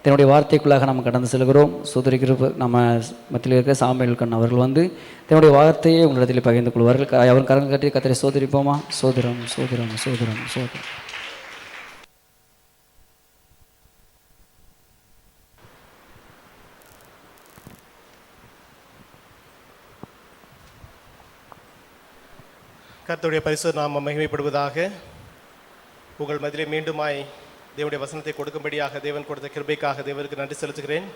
தன்னுடைய வார்த்தைக்குள்ளாக நம்ம கடந்து செல்கிறோம். சோதரிக்கிற நம்ம மத்தியில் இருக்கிற சாமுவேல் கண் அவர்கள் வந்து தன்னுடைய வார்த்தையை உங்களிடத்தில் பகிர்ந்து கொள்வார்கள். அவர் கரங்கள் கட்டி கத்தரை சோதரிப்போமா? சோதரம் சோதரம் சோதரம் சோதரம். கர்த்தருடைய பரிசுத்த நாமம் மகிமைப்படுவதாக. உங்கள் மத்தியிலே மீண்டுமாய் தேவனுடைய வசனத்தை கொடுக்கும்படியாக தேவன் கொடுத்த கிருபைக்காக தேவனுக்கு நன்றி செலுத்துகிறேன்.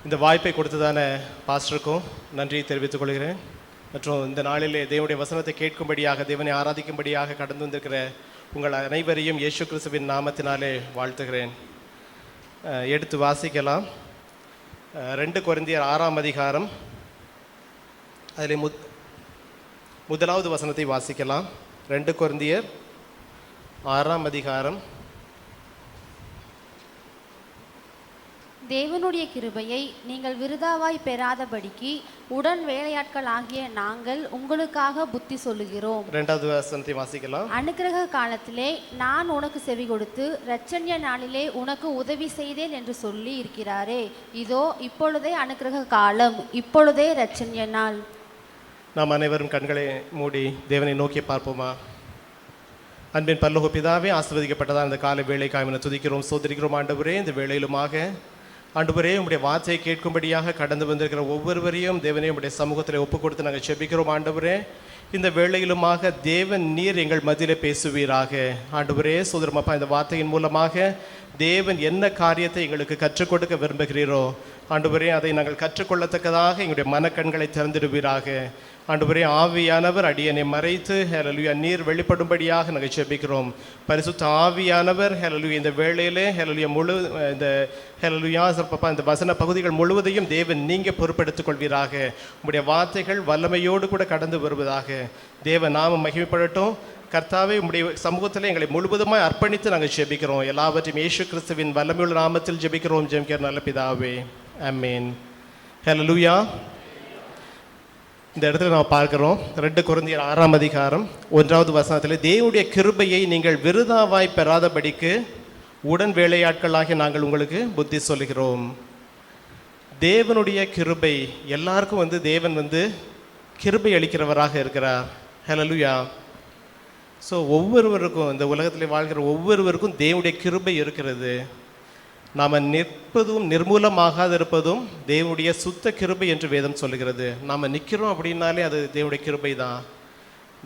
இந்த வாய்ப்பை கொடுத்ததான பாஸ்டருக்கும் நன்றியை தெரிவித்துக் கொள்கிறேன். மற்றும் இந்த நாளிலே தேவனுடைய வசனத்தை கேட்கும்படியாக தேவனை ஆராதிக்கும்படியாக கடந்து வந்திருக்கிற உங்கள் அனைவரையும் இயேசு கிறிஸ்துவின் நாமத்தினாலே வாழ்த்துகிறேன். எடுத்து வாசிக்கலாம். 2 கொரிந்தியர் 6ஆம் அதிகாரம், அதில் முதலாவது வசனத்தை வாசிக்கலாம். 2 கொரிந்தியர் 6ஆம் அதிகாரம். தேவனுடைய கிருபையை நீங்கள் விருதாவாய் பெறாதபடிக்கு உடன் வேலையாட்கள் ஆகிய நாங்கள் உங்களுக்காக புத்தி சொல்லுகிறோம். 2வது வசனத்தை வாசிக்கலாம். அனுக்கிரக காலத்திலே நான் உனக்கு செவி கொடுத்து இரட்சண்ய நாளிலே உனக்கு உதவி செய்தேன் என்று சொல்லி இருக்கிறாரே, இதோ இப்பொழுதே அனுக்கிரக காலம், இப்பொழுதே இரட்சண்ய நாள். நாம் அனைவரும் கண்களை மூடி தேவனை நோக்கி பார்ப்போமா? அன்பின் பரலோக பிதாவே, ஆசீர்வதிக்கப்பட்டதான் இந்த காலை வேளைக்காக துதிக்கிறோம், சோதரிக்கிறோம். ஆண்டவரே, இந்த வேளையிலுமாக ஆண்டவரே உம்முடைய வார்த்தையை கேட்கும்படியாக கடந்து வந்திருக்கிற ஒவ்வொருவரையும் தேவனே உம்முடைய சமூகத்தில் ஒப்புக் கொடுத்து நாங்கள் செபிக்கிறோம். ஆண்டவரே, இந்த வேளையிலுமாக தேவன் நீர் எங்கள் மத்தியிலே பேசுவீராக. ஆண்டவரே, சோதரமப்பா, இந்த வார்த்தையின் மூலமாக தேவன் என்ன காரியத்தை எங்களுக்கு கற்றுக் கொடுக்க விரும்புகிறீரோ ஆண்டவரே, அதை நாங்கள் கற்றுக்கொள்ளத்தக்கதாக எங்களுடைய மனக்கண்களை திறந்திடுவீராக. ஆண்டவரே, ஆவியானவர் அடியனை மறைத்து ஹல்லேலூயா நீர் வெளிப்படும்படியாக நாங்கள் ஜெபிக்கிறோம். பரிசுத்த ஆவியானவர் ஹல்லேலூயா இந்த வேளையிலே ஹல்லேலூயா முழு இந்த ஹல்லேலூயா சர்ப்பப்பா இந்த வசன பகுதிகள் முழுவதையும் தேவன் நீங்கள் பொறுப்பெடுத்துக் கொள்வீராக. உங்களுடைய வார்த்தைகள் வல்லமையோடு கூட கடந்து வருவதாக. தேவ நாமம் மகிமைப்படட்டும். கர்த்தாவே, உம்முடைய சமூகத்தில் எங்களை முழுவதுமாய் அர்ப்பணித்து நாங்கள் ஜெபிக்கிறோம். எல்லாவற்றையும் இயேசு கிறிஸ்துவின் வல்லமையுள்ள நாமத்தில் ஜெபிக்கிறோம். ஜெபிக்கிற நல்ல பிதாவே, ஆமென். ஹல்லேலூயா. இந்த இடத்துல நாம் பார்க்கிறோம் 2 கொரிந்தியர் 6ஆம் அதிகாரம் 1வது வசனத்தில், தேவனுடைய கிருபையை நீங்கள் விருதாவாய் பெறாதபடிக்கு உடன் வேலையாட்களாகி நாங்கள் உங்களுக்கு புத்தி சொல்லுகிறோம். தேவனுடைய கிருபை எல்லாருக்கும் தேவன் கிருபை அளிக்கிறவராக இருக்கிறார். ஹல்லேலூயா. ஸோ ஒவ்வொருவருக்கும், இந்த உலகத்தில் வாழ்கிற ஒவ்வொருவருக்கும் தேவனுடைய கிருபை இருக்கிறது. நாம் நிற்பதும் நிர்மூலமாகாத இருப்பதும் தேவனுடைய சுத்த கிருபை என்று வேதம் சொல்லுகிறது. நாம் நிற்கிறோம் அப்படின்னாலே அது தேவனுடைய கிருபை தான்.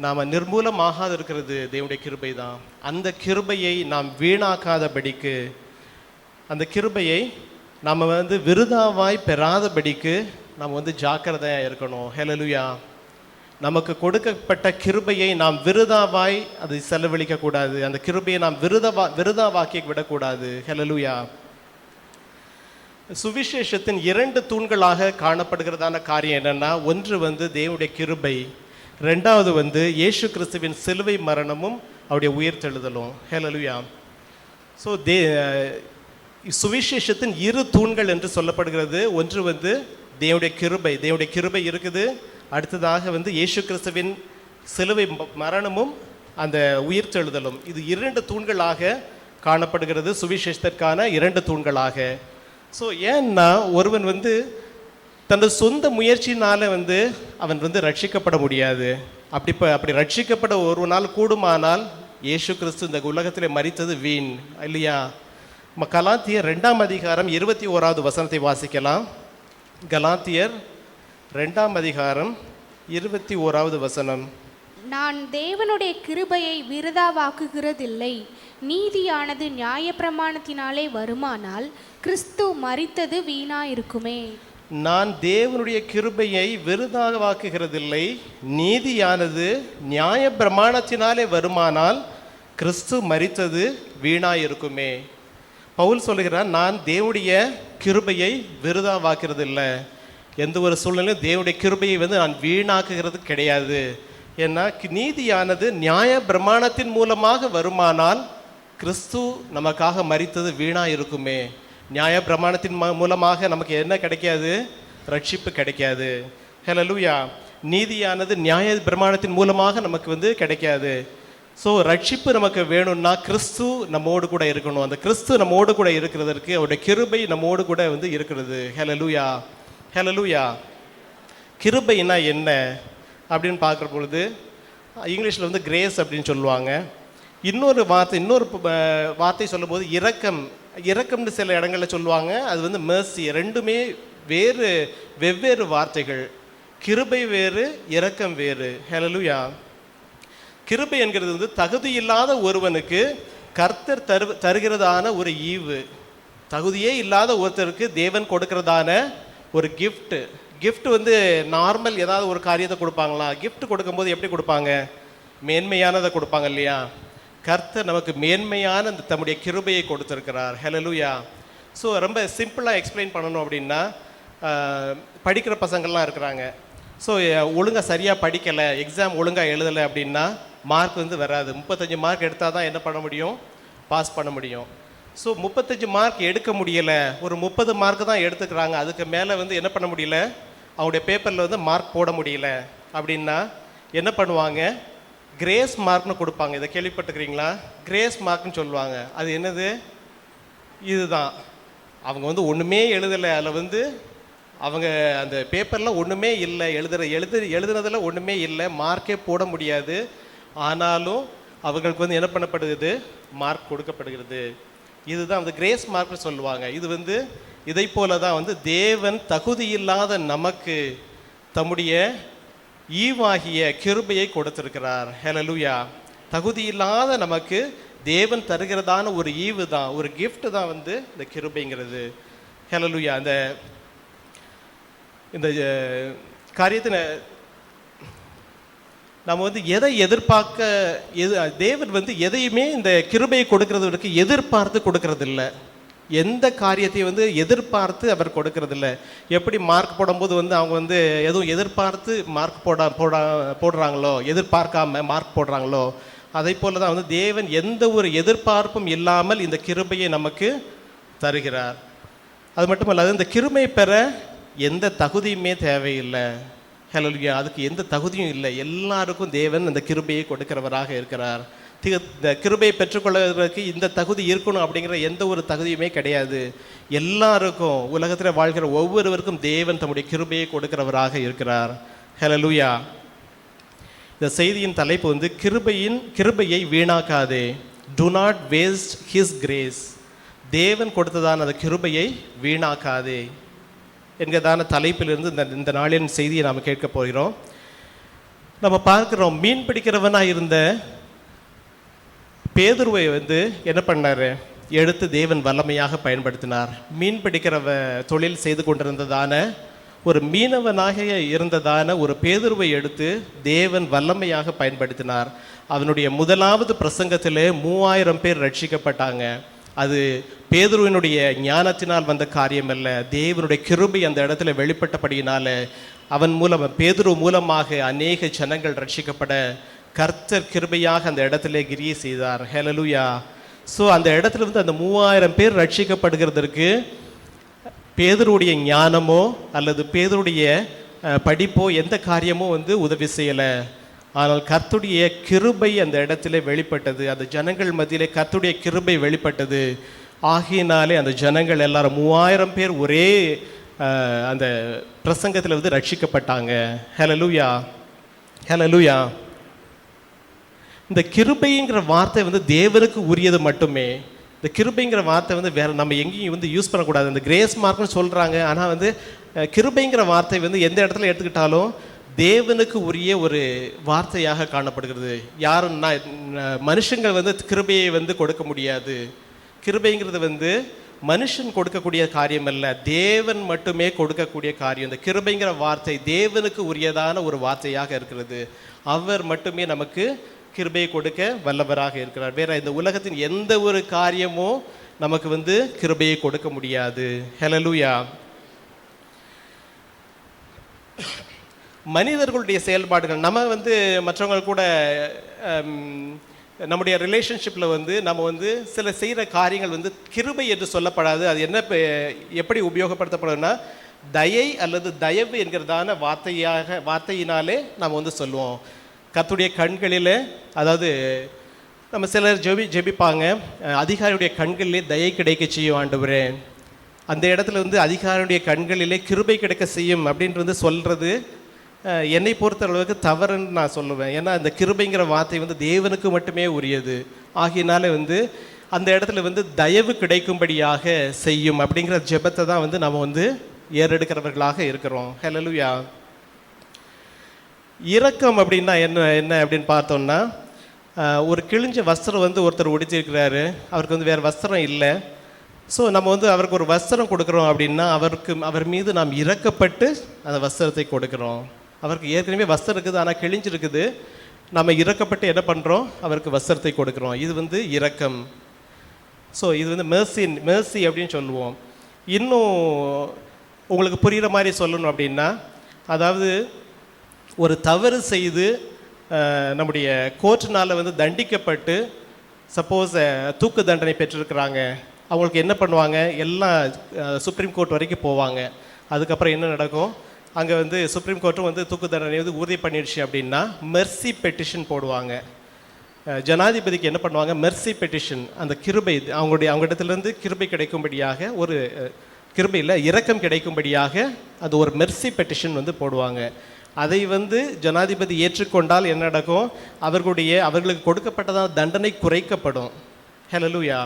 நாம் நிர்மூலமாகாது இருக்கிறது தேவனுடைய கிருபை தான். அந்த கிருபையை நாம் வீணாக்காதபடிக்கு, அந்த கிருபையை நாம் விருதாவாய் பெறாதபடிக்கு நாம் ஜாக்கிரதையாக இருக்கணும். ஹல்லேலூயா. நமக்கு கொடுக்கப்பட்ட கிருபையை நாம் விருதாவாய் அதை செலவழிக்கக்கூடாது. அந்த கிருபையை நாம் விருதாவாக்கி விடக்கூடாது. ஹல்லேலூயா. சுவிசேஷத்தின் 2 தூண்களாக காணப்படுகிறதான காரியம் என்னென்னா, ஒன்று தேவனுடைய கிருபை, 2வது இயேசு கிறிஸ்துவின் சிலுவை மரணமும் அவருடைய உயிர்த்தெழுதலும். ஹல்லேலூயா. ஸோ சுவிசேஷத்தின் 2 தூண்கள் என்று சொல்லப்படுகிறது. ஒன்று தேவனுடைய கிருபை, தேவனுடைய கிருபை இருக்குது. அடுத்ததாக இயேசு கிறிஸ்துவின் சிலுவை மரணமும் அந்த உயிர்த்தெழுதலும். இது 2 தூண்களாக காணப்படுகிறது, சுவிசேஷத்திற்கான 2 தூண்களாக. ஸோ ஏன்னா ஒருவன் தனது சொந்த முயற்சினால் அவன் ரட்சிக்கப்பட முடியாது. அப்படி ரட்சிக்கப்பட ஒருவனால் கூடுமானால் இயேசு கிறிஸ்து இந்த உலகத்தில் மரித்தது வீண் இல்லையா? கலாத்தியர் 2ஆம் அதிகாரம் 21வது வசனத்தை வாசிக்கலாம். கலாத்தியர் 2ஆம் அதிகாரம் 21வது வசனம். நான் தேவனுடைய கிருபையை விருதாவாக்குகிறதில்லை. நீதியானது நியாயப்பிரமாணத்தினாலே வருமானால் கிறிஸ்து மரித்தது வீணாயிருக்குமே. நான் தேவனுடைய கிருபையை விருதாவாக்குகிறதில்லை. நீதியானது நியாயப்பிரமாணத்தினாலே வருமானால் கிறிஸ்து மரித்தது வீணாயிருக்குமே. பவுல் சொல்லுகிறார், நான் தேவனுடைய கிருபையை விருதாவாக்குறதில்லை. எந்த ஒரு சூழ்நிலையும் தேவனுடைய கிருபையை நான் வீணாக்குகிறது கிடையாது. ஏன்னா நீதியானது நியாய பிரமாணத்தின் மூலமாக வருமானால் கிறிஸ்து நமக்காக மரித்தது வீணாக இருக்குமே. நியாய பிரமாணத்தின் மூலமாக நமக்கு என்ன கிடைக்காது? ரட்சிப்பு கிடைக்காது. ஹல்லேலூயா. நீதியானது நியாய பிரமாணத்தின் மூலமாக நமக்கு கிடைக்காது. ஸோ ரட்சிப்பு நமக்கு வேணும்னா கிறிஸ்து நம்மோடு கூட இருக்கணும். அந்த கிறிஸ்து நம்மோடு கூட இருக்கிறதற்கு அவருடைய கிருபை நம்மோடு கூட வந்து இருக்கிறது. ஹல்லேலூயா, ஹல்லேலூயா. கிருபைனா என்ன அப்படின்னு பார்க்குற பொழுது இங்கிலீஷில் வந்து கிரேஸ் அப்படின்னு சொல்லுவாங்க. இன்னொரு வார்த்தை சொல்லும்போது இரக்கம்னு சில இடங்களில் சொல்லுவாங்க. அது வந்து மெர்சி. ரெண்டுமே வெவ்வேறு வார்த்தைகள். கிருபை வேறு, இரக்கம் வேறு. ஹல்லேலூயா. கிருபை என்கிறது வந்து தகுதி இல்லாத ஒருவனுக்கு கர்த்தர் தருகிறதான ஒரு ஈவு. தகுதியே இல்லாத ஒருத்தருக்கு தேவன் கொடுக்கிறதான ஒரு கிஃப்ட் வந்து நார்மல் ஏதாவது ஒரு காரியத்தை கொடுப்பாங்களா? கிஃப்ட் கொடுக்கும்போது எப்படி கொடுப்பாங்க? மேன்மையானதை கொடுப்பாங்க இல்லையா? கர்த்தர் நமக்கு மேன்மையான தம்முடைய கிருபையை கொடுத்துருக்கிறார். ஹல்லேலூயா. ஸோ ரொம்ப சிம்பிளாக எக்ஸ்பிளைன் பண்ணணும் அப்படின்னா, படிக்கிற பசங்கள்லாம் இருக்கிறாங்க. ஸோ ஒழுங்காக சரியாக படிக்கலை, எக்ஸாம் ஒழுங்காக எழுதலை அப்படின்னா மார்க் வந்து வராது. 35 மார்க் எடுத்தால் தான் என்ன பண்ண முடியும்? பாஸ் பண்ண முடியும். ஸோ 35 மார்க் எடுக்க முடியலை, ஒரு 30 மார்க் தான் எடுத்துக்கிறாங்க. அதுக்கு மேலே வந்து என்ன பண்ண முடியல, அவங்களுடைய பேப்பரில் வந்து மார்க் போட முடியல அப்படின்னா என்ன பண்ணுவாங்க? கிரேஸ் மார்க்னு கொடுப்பாங்க. இதை கேள்விப்பட்டுக்கிறீங்களா? கிரேஸ் மார்க்னு சொல்லுவாங்க. அது என்னது? இதுதான். அவங்க வந்து ஒன்றுமே எழுதலை, அதில் வந்து அவங்க அந்த பேப்பரில் ஒன்றுமே இல்லை, எழுதுனதில் ஒன்றுமே இல்லை, மார்க்கே போட முடியாது. ஆனாலும் அவங்களுக்கு வந்து என்ன பண்ணப்படுகிறது? மார்க் கொடுக்கப்படுகிறது. இதுதான் வந்து கிரேஸ் மார்க்னு சொல்லுவாங்க. இது வந்து இதை போல தான் வந்து தேவன் தகுதியில்லாத நமக்கு தம்முடைய ஈவாகிய கிருபையை கொடுத்திருக்கிறார். ஹல்லேலூயா. தகுதியில்லாத நமக்கு தேவன் தருகிறதான ஒரு ஈவு தான், ஒரு கிஃப்ட் தான் வந்து இந்த கிருபைங்கிறது. ஹல்லேலூயா. இந்த காரியத்தை நம்ம வந்து எதை தேவன் வந்து எதையுமே இந்த கிருபையை கொடுக்கறதுக்கு எதிர்பார்த்து கொடுக்கறதில்ல. எந்த காரியத்தையும் வந்து எதிர்பார்த்து அவர் கொடுக்கறதில்ல. எப்படி மார்க் போடும்போது வந்து அவங்க வந்து எதுவும் எதிர்பார்த்து மார்க் போடுறாங்களோ, எதிர்பார்க்காம மார்க் போடுறாங்களோ, அதை போல தான் வந்து தேவன் எந்த ஒரு எதிர்பார்ப்பும் இல்லாமல் இந்த கிருபையை நமக்கு தருகிறார். அது மட்டும் இல்லாது இந்த கிருபை பெற எந்த தகுதியுமே தேவையில்லை. ஹல்லேலூயா. அதுக்கு எந்த தகுதியும் இல்லை. எல்லாருக்கும் தேவன் அந்த கிருபையை கொடுக்கிறவராக இருக்கிறார். இந்த கிருபையை பெற்றுக்கொள்வதற்கு இந்த தகுதி இருக்கணும் அப்படிங்கிற எந்த ஒரு தகுதியுமே கிடையாது. எல்லாருக்கும், உலகத்தில் வாழ்கிற ஒவ்வொருவருக்கும் தேவன் தம்முடைய கிருபையை கொடுக்கிறவராக இருக்கிறார். ஹல்லேலூயா. இந்த செய்தியின் தலைப்பு வந்து கிருபையை வீணாக்காதே. Do not waste his grace. தேவன் கொடுத்ததான அந்த கிருபையை வீணாக்காதே என்கிறதான தலைப்பிலிருந்து இந்த நாளின் செய்தியை நாம் கேட்க போகிறோம். நம்ம பார்க்கிறோம், மீன் பிடிக்கிறவனாக இருந்த பேதுருவை வந்து என்ன பண்ணார்? எடுத்து தேவன் வல்லமையாக பயன்படுத்தினார். மீன் பிடிக்கிற தொழில் செய்து கொண்டிருந்ததான ஒரு மீனவனாக இருந்ததான ஒரு பேதுருவை எடுத்து தேவன் வல்லமையாக பயன்படுத்தினார். அவனுடைய முதலாவது பிரசங்கத்திலே 3000 பேர் ரட்சிக்கப்பட்டாங்க. அது பேதுருவினுடைய ஞானத்தினால் வந்த காரியம் அல்ல, தேவனுடைய கிருபை அந்த இடத்துல வெளிப்பட்டபடியினால பேதுரு மூலமாக அநேக ஜனங்கள் ரட்சிக்கப்பட கர்த்தர் கிருபையாக அந்த இடத்துல கிரியை செய்தார். ஹல்லேலூயா. ஸோ அந்த இடத்துல வந்து அந்த 3000 பேர் ரட்சிக்கப்படுகிறதற்கு பேதுருடைய ஞானமோ அல்லது பேதுருடைய படிப்போ எந்த காரியமோ வந்து உதவி செய்யலை. ஆனால் கர்த்தருடைய கிருபை அந்த இடத்துல வெளிப்பட்டது. அந்த ஜனங்கள் மத்தியிலே கர்த்தருடைய கிருபை வெளிப்பட்டது. ஆகையினாலே அந்த ஜனங்கள் எல்லாரும் 3000 பேர் ஒரே அந்த பிரசங்கத்தில் வந்து ரட்சிக்கப்பட்டாங்க. ஹல்லேலூயா, ஹல்லேலூயா. இந்த கிருபைங்கிற வார்த்தை வந்து தேவனுக்கு உரியது மட்டுமே. இந்த கிருபைங்கிற வார்த்தை வந்து வேற நம்ம எங்கேயும் வந்து யூஸ் பண்ணக்கூடாது. இந்த கிரேஸ் மார்க்னு சொல்கிறாங்க, ஆனால் வந்து கிருபைங்கிற வார்த்தை வந்து எந்த இடத்துல எடுத்துக்கிட்டாலும் தேவனுக்கு உரிய ஒரு வார்த்தையாக காணப்படுகிறது. யாருன்னா மனுஷங்கள் வந்து கிருபையை வந்து கொடுக்க முடியாது. கிருபைங்கிறது வந்து மனுஷன் கொடுக்கக்கூடிய காரியம் அல்ல, தேவன் மட்டுமே கொடுக்கக்கூடிய காரியம். இந்த கிருபைங்கிற வார்த்தை தேவனுக்கு உரியதான ஒரு வார்த்தையாக இருக்கிறது. அவர் மட்டுமே நமக்கு கிருபையை கொடுக்க வல்லவராக இருக்கிறார். வேற இந்த உலகத்தின் எந்த ஒரு காரியமோ நமக்கு வந்து கிருபையை கொடுக்க முடியாது. ஹல்லேலூயா. மனிதர்களுடைய செயல்பாடுகள் நம்ம வந்து மற்றவங்க கூட நம்முடைய ரிலேஷன்ஷிப்பில் வந்து நம்ம வந்து சில செய்கிற காரியங்கள் வந்து கிருபை என்று சொல்லப்படாது. அது என்ன எப்படி உபயோகப்படுத்தப்படுதுன்னா தயை அல்லது தயவு என்கிறதான வார்த்தையினாலே நம்ம வந்து சொல்லுவோம். கர்த்தருடைய கண்களில், அதாவது நம்ம சிலர் ஜெபிப்பாங்க, அதிகாரியுடைய கண்களிலே தயை கிடைக்க செய்யும் ஆண்டவரே. அந்த இடத்துல வந்து அதிகாரியுடைய கண்களிலே கிருபை கிடைக்க செய்யும் அப்படின்ட்டு வந்து சொல்கிறது என்னை பொறுத்த அளவுக்கு தவறுன்னு நான் சொல்லுவேன். ஏன்னா அந்த கிருபைங்கிற வார்த்தை வந்து தேவனுக்கு மட்டுமே உரியது. ஆகியனால வந்து அந்த இடத்துல வந்து தயவு கிடைக்கும்படியாக செய்யும் அப்படிங்கிற ஜெபத்தை தான் வந்து நம்ம வந்து ஏறெடுக்கிறவர்களாக இருக்கிறோம். ஹல்லேலூயா. இரக்கம் அப்படின்னா என்ன அப்படின்னு பார்த்தோம்னா, ஒரு கிழிஞ்ச வஸ்திரம் வந்து ஒருத்தர் உடுத்திருக்கிறாரு, அவருக்கு வந்து வேறு வஸ்திரம் இல்லை. ஸோ நம்ம வந்து அவருக்கு ஒரு வஸ்திரம் கொடுக்குறோம் அப்படின்னா அவர் மீது நாம் இரக்கப்பட்டு அந்த வஸ்திரத்தை கொடுக்குறோம். அவருக்கு ஏற்கனவே வஸ்திரம் இருக்குது, ஆனால் கிழிஞ்சிருக்குது. நம்ம இரக்கப்பட்டு என்ன பண்ணுறோம், அவருக்கு வஸ்திரத்தை கொடுக்குறோம். இது வந்து இரக்கம். ஸோ இது வந்து மேர்சி அப்படின்னு சொல்லுவோம். இன்னும் உங்களுக்கு புரிகிற மாதிரி சொல்லணும் அப்படின்னா, அதாவது ஒரு தவறு செய்து நம்முடைய கோர்ட்டினால் வந்து தண்டிக்கப்பட்டு சப்போஸ் தூக்கு தண்டனை பெற்றிருக்கிறாங்க, அவங்களுக்கு என்ன பண்ணுவாங்க, எல்லாம் சுப்ரீம் கோர்ட் வரைக்கும் போவாங்க. அதுக்கப்புறம் என்ன நடக்கும், அங்கே வந்து சுப்ரீம் கோர்ட்டும் வந்து தூக்கு தண்டனை வந்து உறுதி பண்ணிடுச்சு அப்படின்னா மெர்சி பெட்டிஷன் போடுவாங்க. ஜனாதிபதிக்கு என்ன பண்ணுவாங்க, மெர்சி பெட்டிஷன், அந்த கிருபை அவங்க இடத்துலேருந்து கிருபை கிடைக்கும்படியாக, ஒரு கிருபை இல்லை இரக்கம் கிடைக்கும்படியாக அது ஒரு மெர்சி பெட்டிஷன் வந்து போடுவாங்க. அதை வந்து ஜனாதிபதி ஏற்றுக்கொண்டால் என்ன நடக்கும், அவர்களுக்கு கொடுக்கப்பட்டதான தண்டனை குறைக்கப்படும். ஹல்லேலூயா.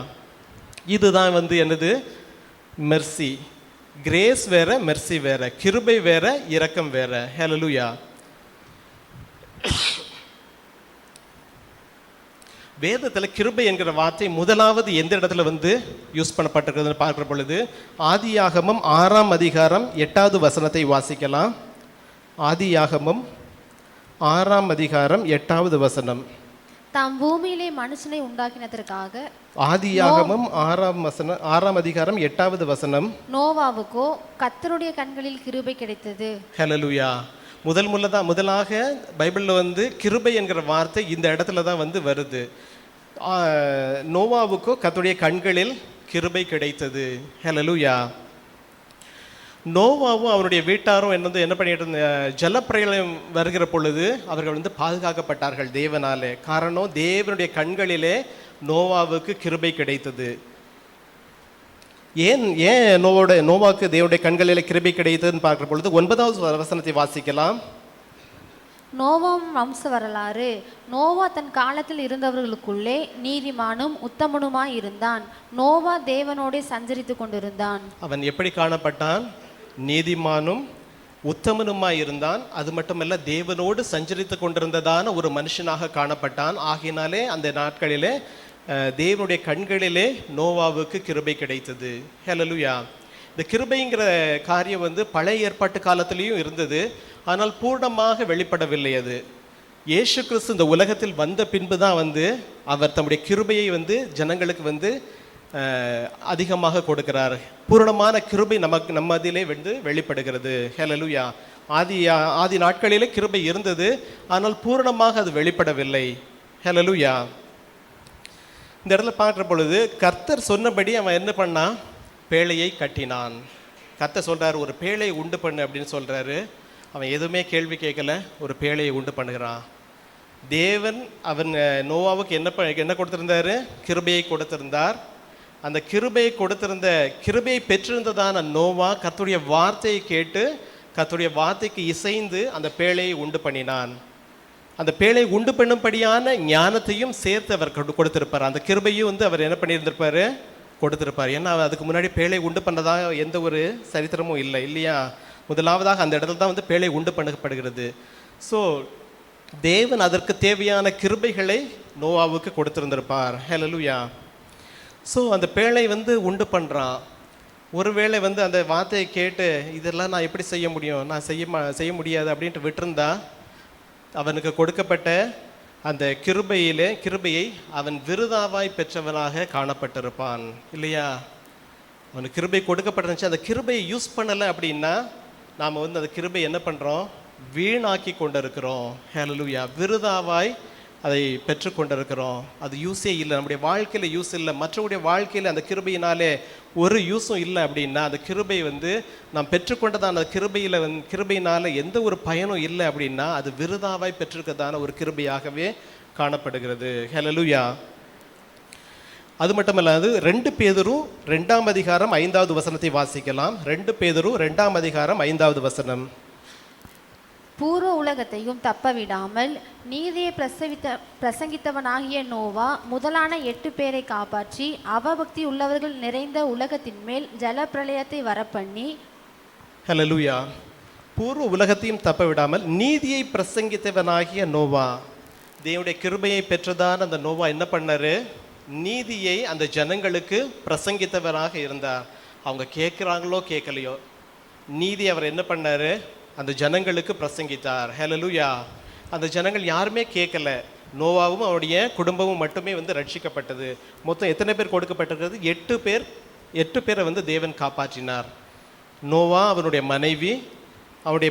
இதுதான் வந்து என்னது, மெர்சி. கிரேஸ் வேற, மெர்சி வேற, கிருபை வேற, இரக்கம் வேற. ஹல்லேலூயா. வேதத்தில் கிருபை என்கிற வார்த்தை முதலாவது எந்த இடத்துல வந்து யூஸ் பண்ணப்பட்டிருக்கிறதுன்னு பார்க்குற பொழுது, ஆதியாகமம் 6ஆம் அதிகாரம் 8வது வசனத்தை வாசிக்கலாம். ஆதியாகமம் 6ஆம் அதிகாரம் 8வது வசனம். தாம் பூமியிலே மனுஷனை உண்டாக்கினதற்காக. ஆதியாகமம் 6ஆம் அதிகாரம் 8வது வசனம். நோவாவுக்கோ கர்த்தருடைய கண்களில் கிருபை கிடைத்தது. ஹல்லேலூயா. முதலாக பைபிளில் வந்து கிருபை என்கிற வார்த்தை இந்த இடத்துல தான் வந்து வருது. நோவாவுக்கோ கர்த்தருடைய கண்களில் கிருபை கிடைத்தது. ஹல்லேலூயா. நோவாவும் அவருடைய வீட்டாரும் என்ன பண்ணிட்டு இருந்த, ஜலப்பிரளயம் வருகிற பொழுது அவர்கள் வந்து பாதுகாக்கப்பட்டார்கள் தேவனாலே. காரணம், தேவனுடைய கண்களிலே நோவாவுக்கு கிருபை கிடைத்தது. ஏன் நோவாவுக்கு தேவனுடைய கண்களிலே கிருபை கிடைத்ததுன்னு பார்க்குற பொழுது 9வது வசனத்தை வாசிக்கலாம். நோவாவும் வம்ச வரலாறு. நோவா தன் காலத்தில் இருந்தவர்களுக்குள்ளே நீதிமானும் உத்தமனுமாய் இருந்தான். நோவா தேவனோடே சஞ்சரித்து கொண்டிருந்தான். அவன் எப்படி காணப்பட்டான், நீதிமானும் உத்தமனுமாய் இருந்தான். அது மட்டுமல்ல, தேவனோடு சஞ்சரித்து கொண்டிருந்ததான ஒரு மனுஷனாக காணப்பட்டான். ஆகினாலே அந்த நாட்களிலே தேவனுடைய கண்களிலே நோவாவுக்கு கிருபை கிடைத்தது. ஹல்லேலூயா. இந்த கிருபைங்கிற காரியம் வந்து பழைய ஏற்பாட்டு காலத்திலையும் இருந்தது, ஆனால் பூர்ணமாக வெளிப்படவில்லை. அது இயேசு கிறிஸ்து இந்த உலகத்தில் வந்த பின்பு தான் வந்து அவர் தம்முடைய கிருபையை வந்து ஜனங்களுக்கு வந்து அதிகமாக கொடுக்கிறார். பூரணமான கிருபை நம்ம அதிலே வந்து வெளிப்படுகிறது. ஹல்லேலூயா. ஆதி நாட்களிலே கிருபை இருந்தது, ஆனால் பூரணமாக அது வெளிப்படவில்லை. ஹல்லேலூயா. இந்த இடத்துல பார்க்குற பொழுது கர்த்தர் சொன்னபடி அவன் என்ன பண்ணான், பேழையை கட்டினான். கர்த்தர் சொல்கிறார், ஒரு பேழையை உண்டு பண்ணு அப்படின்னு சொல்கிறாரு. அவன் எதுவுமே கேள்வி கேட்கல, ஒரு பேழையை உண்டு பண்ணுகிறான். தேவன் அவன் நோவாவுக்கு என்ன கொடுத்திருந்தாரு, கிருபையை கொடுத்திருந்தார். அந்த கிருபையை பெற்றிருந்ததான நோவா கர்த்தருடைய வார்த்தையை கேட்டு கர்த்தருடைய வார்த்தைக்கு இசைந்து அந்த பேழையை உண்டு பண்ணினான். அந்த பேழையை உண்டு பண்ணும்படியான ஞானத்தையும் சேர்த்து அவர் கொடுத்திருப்பார். அந்த கிருபையும் வந்து அவர் என்ன பண்ணியிருந்திருப்பார், கொடுத்திருப்பார். ஏன்னா அதுக்கு முன்னாடி பேழை உண்டு பண்ணதாக எந்த ஒரு சரித்திரமும் இல்லை இல்லையா. முதலாவதாக அந்த இடத்துல தான் வந்து பேழை உண்டு பண்ணப்படுகிறது. ஸோ தேவன் அதற்கு தேவையான கிருபைகளை நோவாவுக்கு கொடுத்திருந்திருப்பார். ஹல்லேலூயா. ஸோ அந்த பேழை வந்து உண்டு பண்ணுறான். ஒருவேளை வந்து அந்த வார்த்தையை கேட்டு இதெல்லாம் நான் எப்படி செய்ய முடியும், நான் செய்ய முடியாது அப்படின்ட்டு விட்டுருந்தா அவனுக்கு கொடுக்கப்பட்ட அந்த கிருபையை அவன் விருதாவாய் பெற்றவனாக காணப்பட்டிருப்பான் இல்லையா. அவனுக்கு கிருபை கொடுக்கப்பட்டிருந்துச்சு, அந்த கிருபையை யூஸ் பண்ணலை அப்படின்னா நாம் வந்து அந்த கிருபை என்ன பண்ணுறோம், வீணாக்கி கொண்டிருக்கிறோம். ஹல்லேலூயா. விருதாவாய் அதை பெற்றுக்கொண்டிருக்கிறோம். அது யூஸே இல்லை, நம்முடைய வாழ்க்கையில் யூஸ் இல்லை, மற்றவருடைய வாழ்க்கையில் அந்த கிருபையினாலே ஒரு யூஸும் இல்லை அப்படின்னா, அந்த கிருபை வந்து நாம் பெற்றுக்கொண்டதான அந்த கிருபையினால் எந்த ஒரு பயனும் இல்லை அப்படின்னா அது விருதாவாய் பெற்றிருக்கதான ஒரு கிருபையாகவே காணப்படுகிறது. ஹல்லேலூயா. அது மட்டுமல்லாது 2 பேதுரு 2ஆம் அதிகாரம் 5வது வசனத்தை வாசிக்கலாம். 2 பேதுரு 2ஆம் அதிகாரம் 5வது வசனம். பூர்வ உலகத்தையும் தப்பவிடாமல் நீதியை பிரசங்கித்தவனாகிய நோவா முதலான 8 பேரை காப்பாற்றி அவபக்தி உள்ளவர்கள் நிறைந்த உலகத்தின் மேல் ஜலப்பிரளயத்தை வரப்பண்ணி. ஹல்லேலூயா. பூர்வ உலகத்தையும் தப்ப விடாமல் நீதியை பிரசங்கித்தவனாகிய நோவா, தேவனுடைய கிருபையை பெற்றதான அந்த நோவா என்ன பண்ணாரு? நீதியை அந்த ஜனங்களுக்கு பிரசங்கித்தவராக இருந்தார். அவங்க கேட்குறாங்களோ கேட்கலையோ, நீதி அவர் என்ன பண்ணாரு? அந்த ஜனங்களுக்கு பிரசங்கித்தார். ஹல்லேலூயா. அந்த ஜனங்கள் யாருமே கேட்கல. நோவாவும் அவருடைய குடும்பமும் மட்டுமே ரட்சிக்கப்பட்டது. மொத்தம் எத்தனை பேர் கொடுக்கப்பட்டிருக்கிறது? 8 பேரை தேவன் காப்பாற்றினார். நோவா, அவனுடைய மனைவி, அவருடைய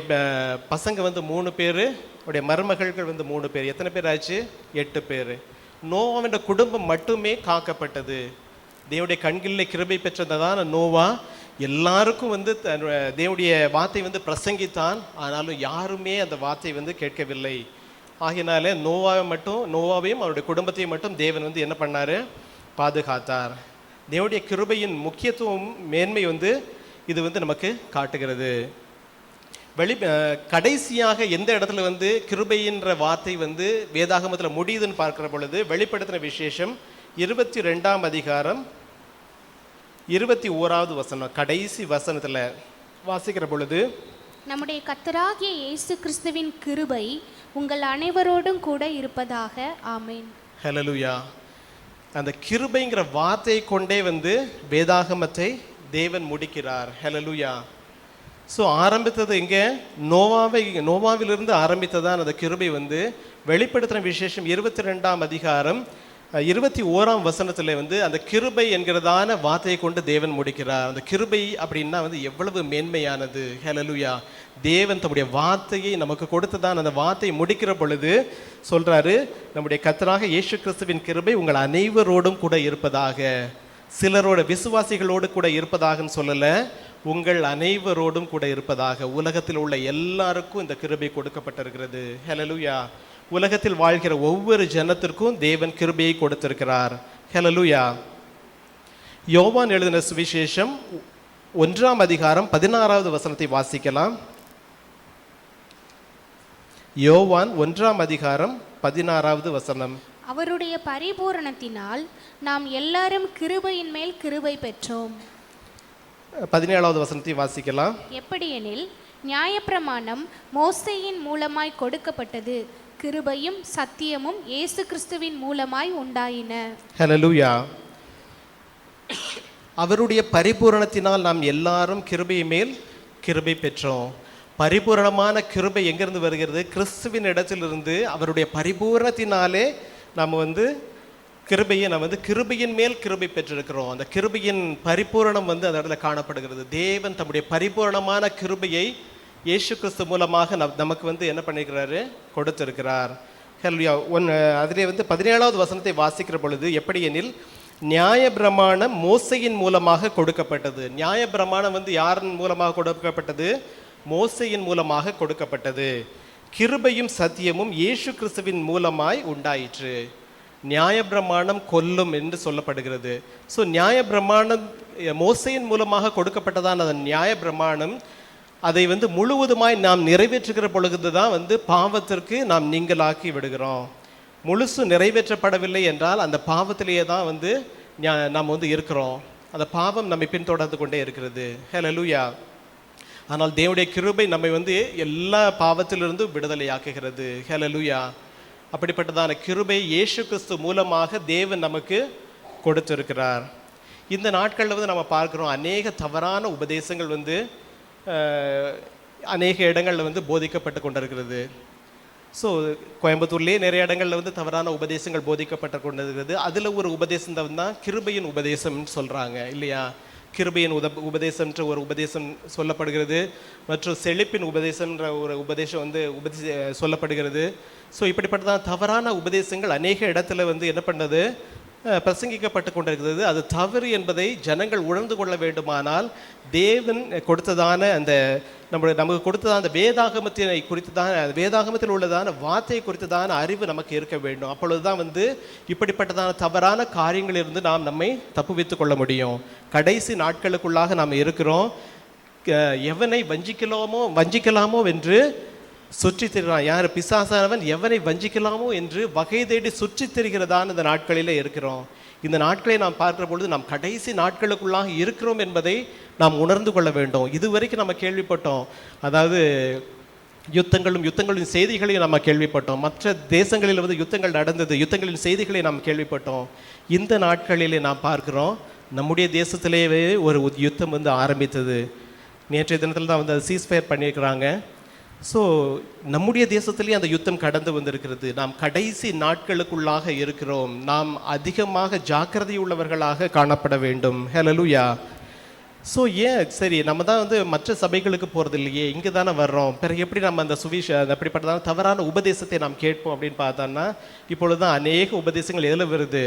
பசங்க 3 பேர், அவருடைய மருமகள்கள் 3 பேர். எத்தனை பேர் ஆச்சு? 8 பேர். நோவாவின் குடும்பம் மட்டுமே காக்கப்பட்டது. தேவனுடைய கண்களில் கிருபை பெற்றதான நோவா எல்லாருக்கும் தேவனுடைய வார்த்தை பிரசங்கித்தான். ஆனாலும் யாருமே அந்த வார்த்தை கேட்கவில்லை. ஆகினால நோவாவையும் அவருடைய குடும்பத்தையும் மட்டும் தேவன் என்ன பண்ணாரு? பாதுகாத்தார். தேவனுடைய கிருபையின் முக்கியத்துவம், மேன்மை இது நமக்கு காட்டுகிறது. கடைசியாக எந்த இடத்துல கிருபைன்ற வார்த்தை வேதாகமத்தில் முடியுதுன்னு பார்க்கிற பொழுது வெளிப்படுத்தின விசேஷம் 22ஆம் அதிகாரம் 21வது வசனம், கடைசி வசனத்துல வாசிக்கிற பொழுது, நம்முடைய கர்த்தராகிய இயேசு கிறிஸ்துவின் கிருபை உங்கள் அனைவரோடும் கூட இருப்பதாக. ஆமென். ஹல்லேலூயா. அந்த கிருபைங்கிற வார்த்தையை கொண்டே வேதாகமத்தை தேவன் முடிக்கிறார். ஹல்லேலூயா. ஸோ ஆரம்பித்தது எங்கே? நோவாவிலிருந்து ஆரம்பித்ததான் அந்த கிருபை வெளிப்படுத்தின விசேஷம் 22ஆம் அதிகாரம் 21ஆம் வசனத்தில் அந்த கிருபை என்கிறதான வார்த்தையை கொண்டு தேவன் முடிக்கிறார். அந்த கிருபை அப்படின்னா எவ்வளவு மேன்மையானது. ஹல்லேலூயா. தேவன் தம்முடைய வார்த்தையை நமக்கு கொடுத்ததான் அந்த வார்த்தையை முடிக்கிற பொழுது சொல்றாரு, நம்முடைய கர்த்தராக இயேசு கிறிஸ்துவின் கிருபை உங்கள் அனைவரோடும் கூட இருப்பதாக. சிலரோட விசுவாசிகளோடு கூட இருப்பதாகன்னு சொல்லல, உங்கள் அனைவரோடும் கூட இருப்பதாக. உலகத்தில் உள்ள எல்லாருக்கும் இந்த கிருபை கொடுக்கப்பட்டிருக்கிறது. ஹல்லேலூயா. உலகத்தில் வாழ்கிற ஒவ்வொரு ஜனத்திற்கும் தேவன் கிருபையை கொடுத்திருக்கிறார். ஹல்லேலூயா. யோவான் எழுதின சுவிசேஷம் 1ஆம் அதிகாரம் 16வது வசனத்தை வாசிக்கலாம். யோவான் 1ஆம் அதிகாரம் 16வது வசனம். அவருடைய பரிபூரணத்தினால் நாம் எல்லாரும் கிருபையின் மேல் கிருபை பெற்றோம். 17வது வசனத்தை வாசிக்கலாம். எப்படியெனில் நியாயப்பிரமாணம் மோசேயின் மூலமாய் கொடுக்கப்பட்டது, கிருபையும் சத்தியமும் இயேசு கிறிஸ்துவின் மூலமாய் உண்டாயின. ஹல்லேலூயா. அவருடைய பரிபூரணத்தினால் நாம் எல்லாரும் கிருபை மேல் கிருபை பெற்றோம். பரிபூரணமான கிருபை எங்கிருந்து வருகிறது? கிறிஸ்துவின் இடத்திலிருந்து. அவருடைய பரிபூரணத்தினாலே நாம் கிருபையை நாம் கிருபையின் மேல் கிருபை பெற்றிருக்கிறோம். அந்த கிருபையின் பரிபூரணம் அந்த இடத்துல காணப்படுகிறது. தேவன் தம்முடைய பரிபூரணமான கிருபையை இயேசு கிறிஸ்து மூலமாக நமக்கு என்ன பண்ணியிருக்கிறாரு? கொடுத்திருக்கிறார். ஹல்லேலூயா. அதிலே 17வது வசனத்தை வாசிக்கிற பொழுது, எப்படியெனில் நியாயப்பிரமாணம் மோசேயின் மூலமாக கொடுக்கப்பட்டது. நியாயப்பிரமாணம் யாரின் மூலமாக கொடுக்கப்பட்டது? மோசேயின் மூலமாக கொடுக்கப்பட்டது. கிருபையும் சத்தியமும் இயேசு கிறிஸ்துவின் மூலமாய் உண்டாயிற்று. நியாயப்பிரமாணம் கொல்லும் என்று சொல்லப்படுகிறது. ஸோ நியாயப்பிரமாணம் மோசேயின் மூலமாக கொடுக்கப்பட்டதான அந்த நியாயப்பிரமாணம் அதை முழுவதுமாய் நாம் நிறைவேற்றுகிற பொழுது தான் பாவத்திற்கு நாம் நீங்களாக்கி விடுகிறோம். முழுசு நிறைவேற்றப்படவில்லை என்றால் அந்த பாவத்திலேயே தான் நாம் இருக்கிறோம். அந்த பாவம் நம்மை பின்தொடர்ந்து கொண்டே இருக்கிறது. ஹல்லேலூயா. ஆனால் தேவனுடைய கிருபை நம்மை எல்லா பாவத்திலிருந்து விடுதலையாக்குகிறது. ஹல்லேலூயா. அப்படிப்பட்டதான கிருபை இயேசு கிறிஸ்து மூலமாக தேவன் நமக்கு கொடுத்திருக்கிறார். இந்த நாட்களில் நம்ம பார்க்குறோம், அநேக தவறான உபதேசங்கள் அநேக இடங்களில் போதிக்கப்பட்டு கொண்டிருக்கிறது. ஸோ கோயம்புத்தூர்லேயே நிறைய இடங்களில் தவறான உபதேசங்கள் போதிக்கப்பட்டு கொண்டிருக்கிறது. அதில் ஒரு உபதேசம் தான் கிருபையின் உபதேசம்னு சொல்கிறாங்க இல்லையா? கிருபையின் உபதேசம்ன்ற ஒரு உபதேசம் சொல்லப்படுகிறது, மற்றும் செழிப்பின் உபதேசம்ன்ற ஒரு உபதேசம் சொல்லப்படுகிறது. ஸோ இப்படிப்பட்டதான் தவறான உபதேசங்கள் அநேக இடத்துல என்ன பண்ணது? பிரசங்கிக்கப்பட்டு கொண்டிருக்கிறது. அது தவறு என்பதை ஜனங்கள் உணர்ந்து கொள்ள வேண்டுமானால் தேவன் கொடுத்ததான அந்த நமக்கு கொடுத்ததான அந்த வேதாகமத்தினை குறித்ததான வேதாகமத்தில் உள்ளதான வார்த்தையை குறித்ததான அறிவு நமக்கு இருக்க வேண்டும். அப்பொழுதுதான் இப்படிப்பட்டதான தவறான காரியங்களிலிருந்து நாம் நம்மை தப்புவித்து கொள்ள முடியும். கடைசி நாட்களுக்குள்ளாக நாம் இருக்கிறோம். எவனை வஞ்சிக்கலாமோ என்று சுற்றி திரிகிறான். யார்? பிசாசானவன் எவனை வஞ்சிக்கலாமோ என்று வகை தேடி சுற்றி திரிகிறதான இந்த நாட்களில் இருக்கிறோம். இந்த நாட்களை நாம் பார்க்கிற பொழுது நாம் கடைசி நாட்களுக்குள்ளாக இருக்கிறோம் என்பதை நாம் உணர்ந்து கொள்ள வேண்டும். இதுவரைக்கும் நம்ம கேள்விப்பட்டோம், அதாவது யுத்தங்களின் செய்திகளையும் நம்ம கேள்விப்பட்டோம். மற்ற தேசங்களில் யுத்தங்கள் நடந்தது, யுத்தங்களின் செய்திகளை நாம் கேள்விப்பட்டோம். இந்த நாட்களிலே நாம் பார்க்கிறோம், நம்முடைய தேசத்திலேயே ஒரு யுத்தம் ஆரம்பித்தது. நேற்றைய தினத்தில் தான் அதை சீஸ்ஃபயர் பண்ணியிருக்கிறாங்க. ஸோ நம்முடைய தேசத்திலேயே அந்த யுத்தம் கடந்து வந்திருக்கிறது. நாம் கடைசி நாட்களுக்குள்ளாக இருக்கிறோம். நாம் அதிகமாக ஜாக்கிரதை உள்ளவர்களாக காணப்பட வேண்டும். ஹல்லேலூயா. ஸோ சரி, நம்ம தான் மற்ற சபைகளுக்கு போகிறது இல்லையே, இங்கே தானே வர்றோம், பிறகு எப்படி நம்ம அந்த அப்படிப்பட்டதான தவறான உபதேசத்தை நாம் கேட்போம் அப்படின்னு பார்த்தோன்னா, இப்பொழுது தான் அநேக உபதேசங்கள் எதில் வருது?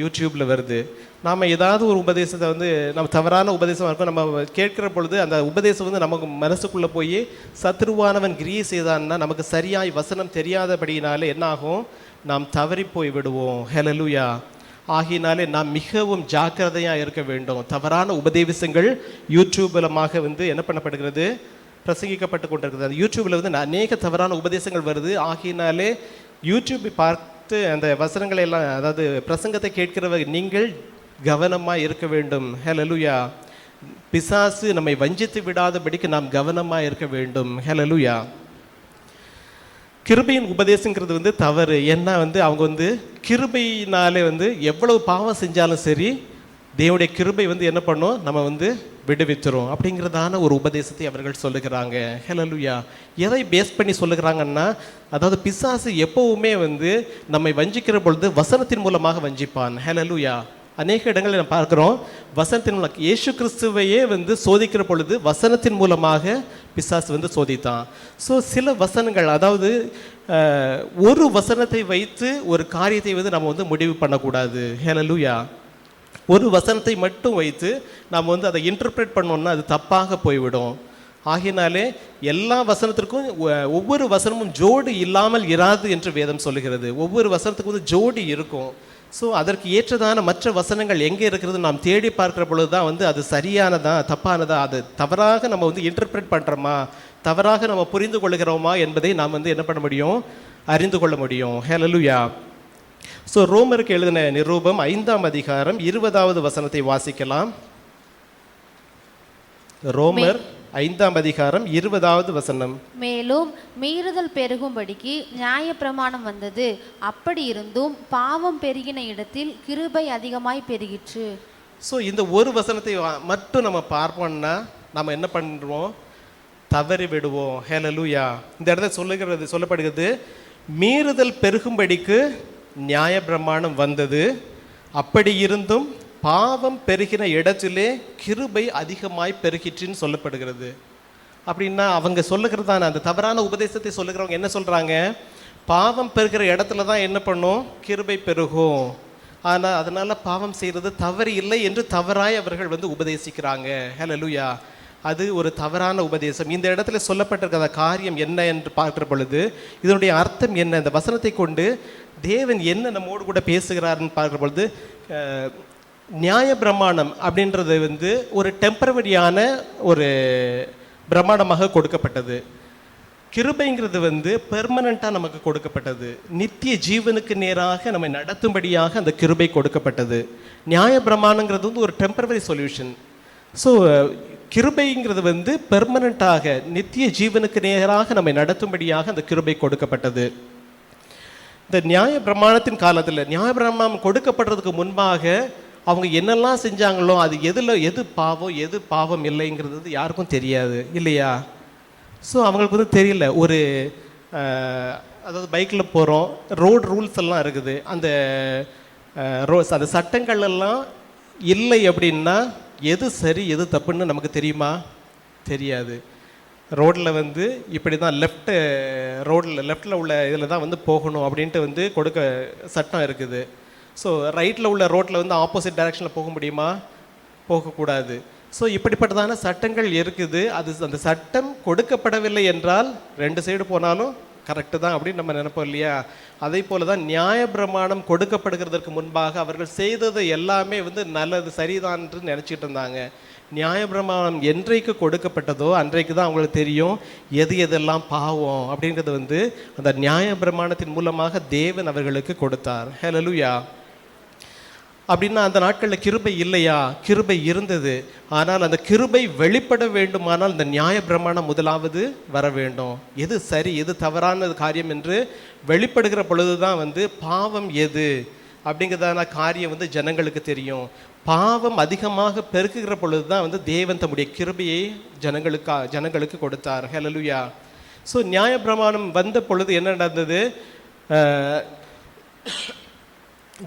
யூடியூப்பில் வருது. நாம் ஏதாவது ஒரு உபதேசத்தை நம்ம தவறான உபதேசம் இருக்கும், நம்ம கேட்குற பொழுது அந்த உபதேசம் நமக்கு மனசுக்குள்ளே போய் சத்ருவானவன் கிரியை செய்தான்னா நமக்கு சரியாய் வசனம் தெரியாதபடினாலே என்னாகும்? நாம் தவறி போய் விடுவோம். ஹல்லேலூயா. ஆகினாலே நாம் மிகவும் ஜாக்கிரதையாக இருக்க வேண்டும். தவறான உபதேசங்கள் யூடியூப் மூலமாக என்ன பண்ணப்படுகிறது? பிரசங்கிக்கப்பட்டு கொண்டிருக்கிறது. அது யூடியூப்பில் அநேக தவறான உபதேசங்கள் வருது. ஆகினாலே யூடியூப்பை பார்த்து அந்த வசனங்களை எல்லாம், அதாவது பிரசங்கத்தை கேட்கிறவர்கள் நீங்கள் கவனமாக இருக்க வேண்டும். ஹல்லேலூயா. பிசாசு நம்மை வஞ்சித்து விடாதபடிக்கு நாம் கவனமாக இருக்க வேண்டும். ஹல்லேலூயா. கிருபையின் உபதேசங்கிறது தவறு. ஏன்னா அவங்க கிருபையினாலே எவ்வளவு பாவம் செஞ்சாலும் சரி, தேவனுடைய கிருபை என்ன பண்ணும்? நம்ம விடுவித்துரும் அப்படிங்கிறதான ஒரு உபதேசத்தை அவர்கள் சொல்லுகிறாங்க. ஹல்லேலூயா. எதை பேஸ் பண்ணி சொல்லுகிறாங்கன்னா, அதாவது பிசாசு எப்பவுமே நம்மை வஞ்சிக்கிற பொழுது வசனத்தின் மூலமாக வஞ்சிப்பான். ஹல்லேலூயா. அநேக இடங்களில் நம்ம பார்க்குறோம், வசனத்தின் மூலம் இயேசு கிறிஸ்துவையே சோதிக்கிற பொழுது வசனத்தின் மூலமாக பிசாசு சோதித்தான். ஸோ சில வசனங்கள், அதாவது ஒரு வசனத்தை வைத்து ஒரு காரியத்தை நம்ம முடிவு பண்ணக்கூடாது. ஹல்லேலூயா. ஒரு வசனத்தை மட்டும் வைத்து நாம் அதை இன்டர்பிரேட் பண்ணோம்னா அது தப்பாக போய்விடும். ஆகினாலே எல்லா வசனத்திற்கும் ஒவ்வொரு வசனமும் ஜோடி இல்லாமல் இராது என்று வேதம் சொல்லுகிறது. ஒவ்வொரு வசனத்துக்கும் ஜோடி இருக்கும். ஸோ அதற்கு ஏற்றதான மற்ற வசனங்கள் எங்கே இருக்கிறது நாம் தேடி பார்க்குற பொழுது தான் அது சரியானதா தப்பானதா, அது தவறாக நம்ம இன்டர்பிரேட் பண்ணுறோமா, தவறாக நம்ம புரிந்து கொள்கிறோமா என்பதை நாம் என்ன பண்ண முடியும்? அறிந்து கொள்ள முடியும். ஹல்லேலூயா. ஸோ ரோமருக்கு எழுதின நிருபம் 5ஆம் அதிகாரம் 20வது வசனத்தை வாசிக்கலாம். ரோமர் 5ஆம் அதிகாரம் 20வது வசனம். மேலும் மீறுதல் பெருகும்படிக்கு நியாயப்பிரமாணம் வந்தது, அப்படி இருந்தும் பாவம் பெருகின இடத்தில் கிருபை அதிகமாய் பெருகிற்று. ஸோ இந்த ஒரு வசனத்தை மட்டும் நம்ம பார்ப்போம்னா நம்ம என்ன பண்ணுவோம்? தவறி விடுவோம். ஹல்லேலூயா. இந்த இடத்துல சொல்லப்படுகிறது, மீறுதல் பெருகும்படிக்கு நியாயப்பிரமாணம் வந்தது, அப்படி இருந்தும் பாவம் பெருகின இடத்திலே கிருபை அதிகமாய் பெருகிற்றுன்னு சொல்லப்படுகிறது. அப்படின்னா அவங்க சொல்லுகிறதான அந்த தவறான உபதேசத்தை சொல்லுகிறவங்க என்ன சொல்கிறாங்க? பாவம் பெருகிற இடத்துல தான் என்ன பண்ணும்? கிருபை பெருகும். ஆனால் அதனால் பாவம் செய்கிறது தவறு இல்லை என்று தவறாய் அவர்கள் உபதேசிக்கிறாங்க. ஹல்லேலூயா. அது ஒரு தவறான உபதேசம். இந்த இடத்துல சொல்லப்பட்டிருக்கிற காரியம் என்ன என்று பார்க்குற பொழுது இதனுடைய அர்த்தம் என்ன, இந்த வசனத்தை கொண்டு தேவன் என்ன நம்மோடு கூட பேசுகிறாருன்னு பார்க்குற பொழுது, நியாய பிரமாணம் அப்படின்றது ஒரு டெம்பரவரியான ஒரு பிரமாணமாக கொடுக்கப்பட்டது. கிருபைங்கிறது பெர்மனண்ட்டாக நமக்கு கொடுக்கப்பட்டது. நித்திய ஜீவனுக்கு நேராக நம்மை நடத்தும்படியாக அந்த கிருபை கொடுக்கப்பட்டது. நியாய பிரமாணங்கிறது ஒரு டெம்பரவரி சொல்யூஷன். ஸோ கிருபைங்கிறது பெர்மனண்ட்டாக நித்திய ஜீவனுக்கு நேராக நம்மை நடத்தும்படியாக அந்த கிருபை கொடுக்கப்பட்டது. இந்த நியாய பிரமாணத்தின் காலத்தில், நியாய பிரமாணம் கொடுக்கப்படுறதுக்கு முன்பாக அவங்க என்னெல்லாம் செஞ்சாங்களோ அது எது பாவம் எது பாவம் இல்லைங்கிறது யாருக்கும் தெரியாது இல்லையா? ஸோ அவங்களுக்கு தெரியல. ஒரு அதாவது பைக்கில் போகிறோம், ரோடு ரூல்ஸ் எல்லாம் இருக்குது, அந்த அந்த சட்டங்கள் எல்லாம் இல்லை அப்படின்னா எது சரி எது தப்புன்னு நமக்கு தெரியுமா? தெரியாது. ரோட்டில் இப்படி தான் லெஃப்டில் உள்ள இதில் தான் போகணும் அப்படின்ட்டு கொடுக்க சட்டம் இருக்குது. ஸோ ரைட்டில் உள்ள ரோட்டில் வந்து ஆப்போசிட் டைரக்ஷனில் போக முடியுமா? போகக்கூடாது. ஸோ இப்படிப்பட்டதான சட்டங்கள் இருக்குது. அது அந்த சட்டம் கொடுக்கப்படவில்லை என்றால் 2 சைடு போனாலும் கரெக்டு தான் அப்படின்னு நம்ம நினைப்போம் இல்லையா? அதே போல தான் நியாயப்பிரமாணம் கொடுக்கப்படுகிறதற்கு முன்பாக அவர்கள் செய்தது எல்லாமே வந்து நல்லது, சரிதான் என்று நினச்சிட்டு இருந்தாங்க. நியாயப்பிரமாணம் என்றைக்கு கொடுக்கப்பட்டதோ அன்றைக்கு தான் அவங்களுக்கு தெரியும் எது எதெல்லாம் பாவம் அப்படிங்கிறது வந்து அந்த நியாயப்பிரமாணத்தின் மூலமாக தேவன் அவர்களுக்கு கொடுத்தார். ஹல்லேலூயா. அப்படின்னா அந்த நாட்களில் கிருபை இல்லையா? கிருபை இருந்தது. ஆனால் அந்த கிருபை வெளிப்பட வேண்டுமானால் இந்த நியாயப்பிரமாணம் முதலாவது வர வேண்டும். எது சரி எது தவறான காரியம் என்று வெளிப்படுகிற பொழுது தான் வந்து பாவம் எது அப்படிங்கிறதான காரியம் வந்து ஜனங்களுக்கு தெரியும். பாவம் அதிகமாக பெருக்குகிற பொழுது தான் வந்து தேவன் தம்முடைய கிருபையை ஜனங்களுக்கு கொடுத்தார். ஹல்லேலூயா. ஸோ நியாயப்பிரமாணம் வந்த பொழுது என்ன நடந்தது?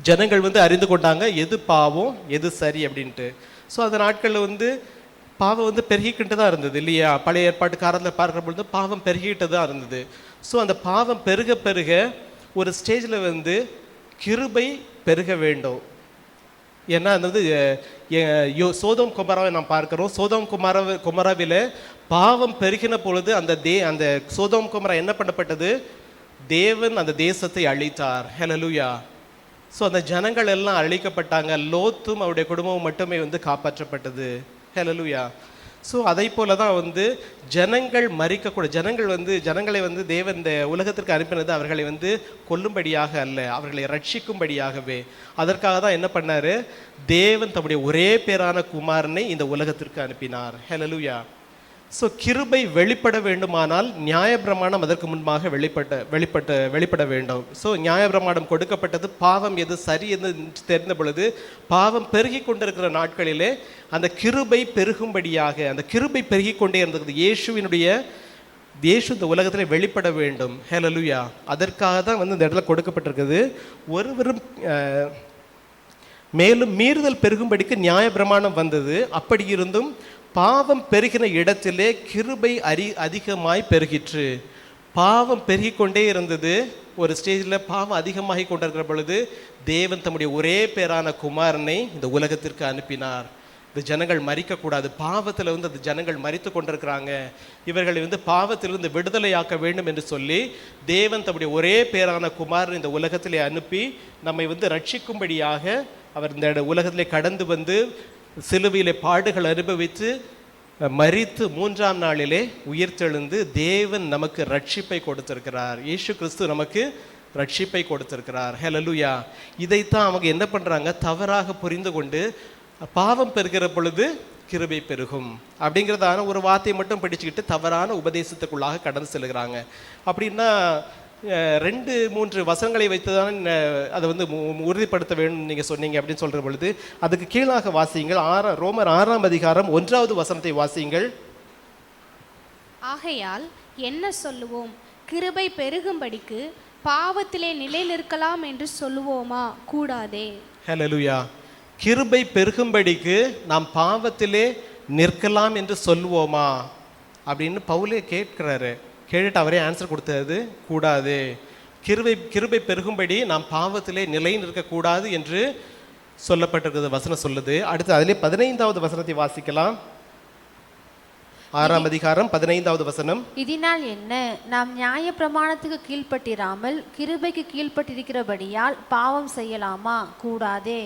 ஜனங்கள் வந்து அறிந்து கொண்டாங்க எது பாவம் எது சரி அப்படின்ட்டு. ஸோ அந்த நாட்களில் வந்து பாவம் வந்து பெருகிக்கிட்டு தான் இருந்தது இல்லையா? பழைய ஏற்பாட்டு காலத்தில் பார்க்குற பொழுது பாவம் பெருகிட்டு தான் இருந்தது. ஸோ அந்த பாவம் பெருக பெருக ஒரு ஸ்டேஜில் வந்து கிருபை பெருக வேண்டும். ஏன்னா அந்த வந்து சோதோம் குமாராவை நாம் பார்க்கிறோம். சோதோம் குமாராவில் பாவம் பெருகின பொழுது அந்த சோதோம் குமாரா என்ன பண்ணப்பட்டது? தேவன் அந்த தேசத்தை அழித்தார். ஹல்லேலூயா. ஸோ அந்த ஜனங்கள் எல்லாம் அழிக்கப்பட்டாங்க. லோத்தும் அவருடைய குடும்பமும் மட்டுமே வந்து காப்பாற்றப்பட்டது. ஹல்லேலூயா. ஸோ அதை போல தான் வந்து ஜனங்கள் மறிக்கக்கூட ஜனங்களை வந்து தேவன் இந்த உலகத்திற்கு அனுப்பினது அவர்களை வந்து கொல்லும்படியாக அல்ல, அவர்களை ரட்சிக்கும்படியாகவே. அதற்காக தான் என்ன பண்ணார்? தேவன் தம்முடைய ஒரே பேரான குமாரனை இந்த உலகத்திற்கு அனுப்பினார். ஹல்லேலூயா. ஸோ கிருபை வெளிப்பட வேண்டுமானால் நியாயப்பிரமாணம் அதற்கு முன்பாக வெளிப்பட வேண்டும். ஸோ நியாயப்பிரமாணம் கொடுக்கப்பட்டது. பாவம் எது சரி என்று தெரிந்த பொழுது பாவம் பெருகி கொண்டிருக்கிற நாட்களிலே அந்த கிருபை பெருகும்படியாக அந்த கிருபை பெருகி கொண்டே இருந்தது. இயேசு இந்த உலகத்தில் வெளிப்பட வேண்டும். ஹல்லேலூயா. அதற்காக தான் வந்து இந்த இடத்துல கொடுக்கப்பட்டிருக்குது. ஒருவரும் மேலும் மீறுதல் பெருகும்படிக்கு நியாயப்பிரமாணம் வந்தது. அப்படி இருந்தும் பாவம் பெருகின இடத்திலே கிருபை அதிகமாய் பெருகிற்று. பாவம் பெருகிக்கொண்டே இருந்தது. ஒரு ஸ்டேஜில் பாவம் அதிகமாகி கொண்டிருக்கிற பொழுது தேவன் தம்முடைய ஒரே பேரான குமாரனை இந்த உலகத்திற்கு அனுப்பினார். இந்த ஜனங்கள் மறிக்கக்கூடாது. பாவத்தில் வந்து அந்த ஜனங்கள் மறித்து கொண்டிருக்கிறாங்க. இவர்களை வந்து பாவத்திலிருந்து விடுதலையாக்க வேண்டும் என்று சொல்லி தேவன் தம்முடைய ஒரே பேரான குமாரன் இந்த உலகத்திலே அனுப்பி நம்மை வந்து ரட்சிக்கும்படியாக அவர் இந்த உலகத்திலே கடந்து வந்து சிலுவையிலே பாடுகள் அனுபவித்து மரித்து 3ஆம் நாளிலே உயிர்த்தெழுந்து தேவன் நமக்கு ரட்சிப்பை கொடுத்திருக்கிறார். இயேசு கிறிஸ்து நமக்கு ரட்சிப்பை கொடுத்திருக்கிறார். ஹல்லேலூயா. இதைத்தான் அவங்க என்ன பண்ணுறாங்க? தவறாக புரிந்து கொண்டு பாவம் பெறுகிற பொழுது கிருபை பெருகும் அப்படிங்கிறதான ஒரு வார்த்தையை மட்டும் படிச்சுக்கிட்டு தவறான உபதேசத்துக்குள்ளாக கடந்து செல்கிறாங்க. அப்படின்னா 2-3 வசனங்களை வைத்து தான் அதை வந்து உறுதிப்படுத்த வேண்டும் நீங்கள் சொன்னீங்க அப்படின்னு சொல்கிற பொழுது அதுக்கு கீழாக வாசியுங்கள். ரோமர் 6ஆம் அதிகாரம் 1வது வசனத்தை வாசியுங்கள். ஆகையால் என்ன சொல்லுவோம்? கிருபை பெருகும்படிக்கு பாவத்திலே நிலை நிற்கலாம் என்று சொல்லுவோமா? கூடாதே. ஹல்லேலூயா. கிருபை பெருகும்படிக்கு நாம் பாவத்திலே நிற்கலாம் என்று சொல்லுவோமா அப்படின்னு பவுலே கேட்கிறாரு. கேட்டுட்டு அவரே ஆன்சர் கொடுத்தது கூடாது. கிருபை பெருகும்படி நாம் பாவத்திலே நிலை நிற்கக்கூடாது என்று சொல்லப்பட்டிருக்கிறது வசனம் சொல்லுது. அடுத்து அதிலே 15வது வசனத்தை வாசிக்கலாம். 6ஆம் அதிகாரம் 15வது வசனம். இதனால் என்ன? நாம் நியாய பிரமாணத்துக்கு கீழ்ப்பட்டிராமல் கிருபைக்கு கீழ்ப்பட்டிருக்கிறபடியால் பாவம் செய்யலாமா? கூடாதே.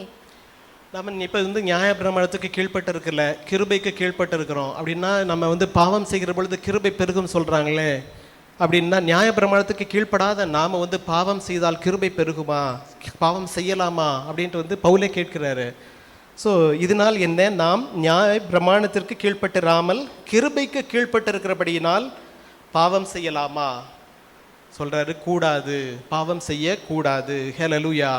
நம்ம இப்போ வந்து நியாய பிரமாணத்துக்கு கீழ்பட்டு இருக்கல, கிருபைக்கு கீழ்பட்டு இருக்கிறோம். அப்படின்னா நம்ம வந்து பாவம் செய்கிற பொழுது கிருபை பெருகும் சொல்கிறாங்களே. அப்படின்னா நியாய பிரமாணத்துக்கு கீழ்ப்படாத நாம் வந்து பாவம் செய்தால் கிருபை பெருகுமா? பாவம் செய்யலாமா அப்படின்ட்டு வந்து பவுலே கேட்கிறாரு. ஸோ இதனால் என்ன? நாம் நியாய பிரமாணத்திற்கு கீழ்பட்டிராமல் கிருபைக்கு கீழ்பட்டு இருக்கிறபடியினால் பாவம் செய்யலாமா சொல்கிறாரு. கூடாது, பாவம் செய்யக்கூடாது. ஹல்லேலூயா.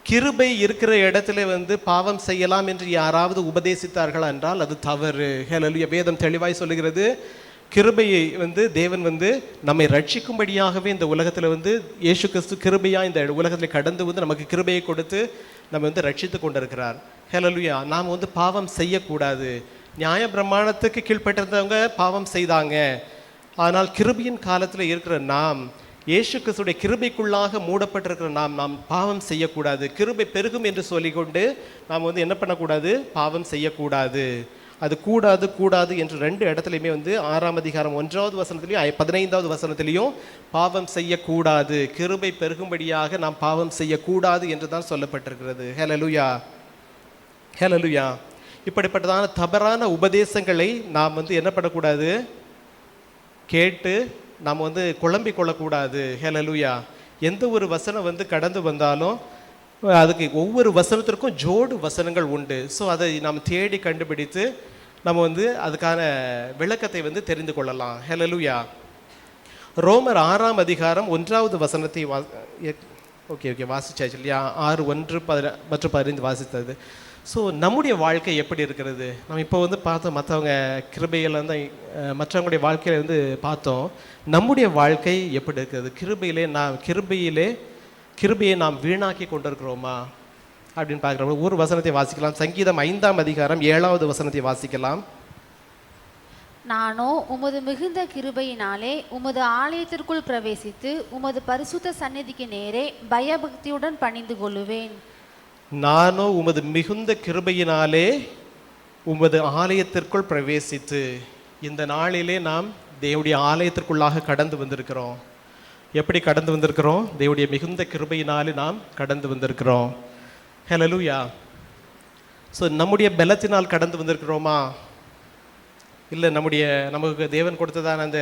கிருபை இருக்கிற இடத்துல வந்து பாவம் செய்யலாம் என்று யாராவது உபதேசித்தார்கள் என்றால் அது தவறு. ஹல்லேலூயா. வேதம் தெளிவாய் சொல்லுகிறது. கிருபையை வந்து தேவன் வந்து நம்மை ரட்சிக்கும்படியாகவே இந்த உலகத்தில் வந்து இயேசு கிறிஸ்து கிருபையாக இந்த உலகத்தில் கடந்து வந்து நமக்கு கிருபையை கொடுத்து நம்ம வந்து ரட்சித்து கொண்டிருக்கிறார். ஹல்லேலூயா. நாம் வந்து பாவம் செய்யக்கூடாது. நியாய பிரமாணத்துக்கு கீழ்பட்டிருந்தவங்க பாவம் செய்தாங்க. ஆனால் கிருபையின் காலத்தில் இருக்கிற நாம் இயேசு கிறிஸ்துடைய கிருபைக்குள்ளாக மூடப்பட்டிருக்கிற நாம் பாவம் செய்யக்கூடாது. கிருபை பெருகும் என்று சொல்லிக்கொண்டு நாம் வந்து என்ன பண்ணக்கூடாது? பாவம் செய்யக்கூடாது. அது கூடாது கூடாது என்று 2 இடத்துலையுமே வந்து 6ஆம் அதிகாரம் 1வது வசனத்திலையும் 15வது வசனத்திலையும் பாவம் செய்யக்கூடாது, கிருபை பெருகும்படியாக நாம் பாவம் செய்யக்கூடாது என்று தான் சொல்லப்பட்டிருக்கிறது. ஹல்லேலூயா, ஹல்லேலூயா. இப்படிப்பட்டதான தவறான உபதேசங்களை நாம் வந்து என்ன பண்ணக்கூடாது? கேட்டு நாம் வந்து குழம்பிக் கொள்ளக்கூடாது. ஹல்லேலூயா. எந்த ஒரு வசனம் வந்து கடந்து வந்தாலும் அதுக்கு ஒவ்வொரு வசனத்திற்கும் ஜோடு வசனங்கள் உண்டு. ஸோ அதை நாம் தேடி கண்டுபிடித்து நம்ம வந்து அதுக்கான விளக்கத்தை வந்து தெரிந்து கொள்ளலாம். ஹல்லேலூயா. ரோமர் 6ஆம் அதிகாரம் 1வது வசனத்தை வாசிச்சாச்சு இல்லையா? 6:1 மற்றும் 15 வாசித்தது. ஸோ நம்முடைய வாழ்க்கை எப்படி இருக்கிறது? நம்ம இப்போ வந்து பார்த்தோம், மற்றவங்க கிருபையில் வந்து மற்றவங்களுடைய வாழ்க்கையில் வந்து பார்த்தோம். நம்முடைய வாழ்க்கை எப்படி இருக்கிறது? கிருபையை நாம் வீணாக்கி கொண்டிருக்கிறோமா அப்படின்னு பார்க்குறோம். ஒரு வசனத்தை வாசிக்கலாம். சங்கீதம் 5ஆம் அதிகாரம் 7வது வசனத்தை வாசிக்கலாம். நானோ உமது மிகுந்த கிருபையினாலே உமது ஆலயத்திற்குள் பிரவேசித்து உமது பரிசுத்த சந்நிதிக்கு நேரே பயபக்தியுடன் பணிந்து கொள்ளுவேன். நானோ உமது மிகுந்த கிருபையினாலே உமது ஆலயத்திற்குள் பிரவேசித்து. இந்த நாளிலே நாம் தேவனுடைய ஆலயத்திற்குள்ளாக கடந்து வந்திருக்கிறோம். எப்படி கடந்து வந்திருக்கிறோம்? தேவனுடைய மிகுந்த கிருபையினாலே நாம் கடந்து வந்திருக்கிறோம். ஹல்லேலூயா. ஸோ நம்முடைய பலத்தினால் கடந்து வந்திருக்கிறோமா? இல்லை நமக்கு தேவன் கொடுத்ததான அந்த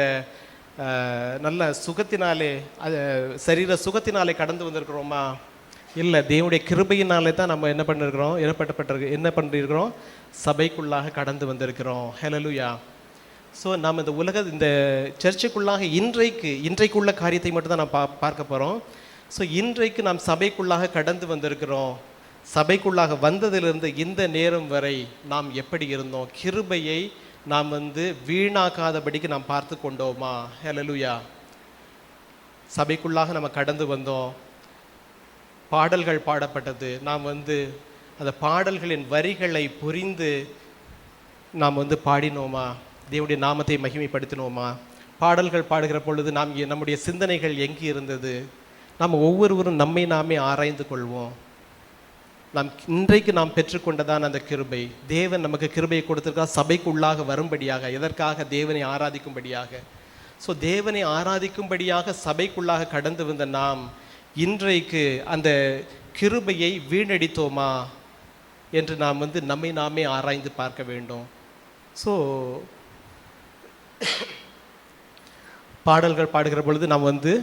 நல்ல சுகத்தினாலே, சரீர சுகத்தினாலே கடந்து வந்திருக்கிறோமா? இல்லை, தேவனுடைய கிருபையினாலே தான் நம்ம என்ன பண்ணிருக்கிறோம்? சபைக்குள்ளாக கடந்து வந்திருக்கிறோம். ஹல்லேலூயா. ஸோ நாம் இந்த சர்ச்சுக்குள்ளாக இன்றைக்குள்ள காரியத்தை மட்டும் தான் நாம் பார்க்க போகிறோம். ஸோ இன்றைக்கு நாம் சபைக்குள்ளாக கடந்து வந்திருக்கிறோம். சபைக்குள்ளாக வந்ததிலிருந்து இந்த நேரம் வரை நாம் எப்படி இருந்தோம்? கிருபையை நாம் வந்து வீணாக்காதபடிக்கு நாம் பார்த்து கொண்டோமா? ஹல்லேலூயா. சபைக்குள்ளாக நம்ம கடந்து வந்தோம். பாடல்கள் பாடப்பட்டது. நாம் வந்து அந்த பாடல்களின் வரிகளை புரிந்து நாம் வந்து பாடினோமா? தேவனுடைய நாமத்தை மகிமைப்படுத்தினோமா? பாடல்கள் பாடுகிற பொழுது நம்முடைய சிந்தனைகள் எங்கே இருந்தது? நாம் ஒவ்வொருவரும் நம்மை நாமே ஆராய்ந்து கொள்வோம். இன்றைக்கு நாம் பெற்றுக்கொண்டதான் அந்த கிருபை. தேவன் நமக்கு கிருபையை கொடுத்திருக்கா சபைக்குள்ளாக வரும்படியாக. எதற்காக? தேவனை ஆராதிக்கும்படியாக. ஸோ தேவனை ஆராதிக்கும்படியாக சபைக்குள்ளாக கடந்து வந்த நாம் இன்றைக்கு அந்த கிருபையை வீணடித்தோமா என்று நாம் வந்து நம்மை நாமே ஆராய்ந்து பார்க்க வேண்டும். ஸோ பாடல்கள் பாடுகிற பொழுது நாம் வந்து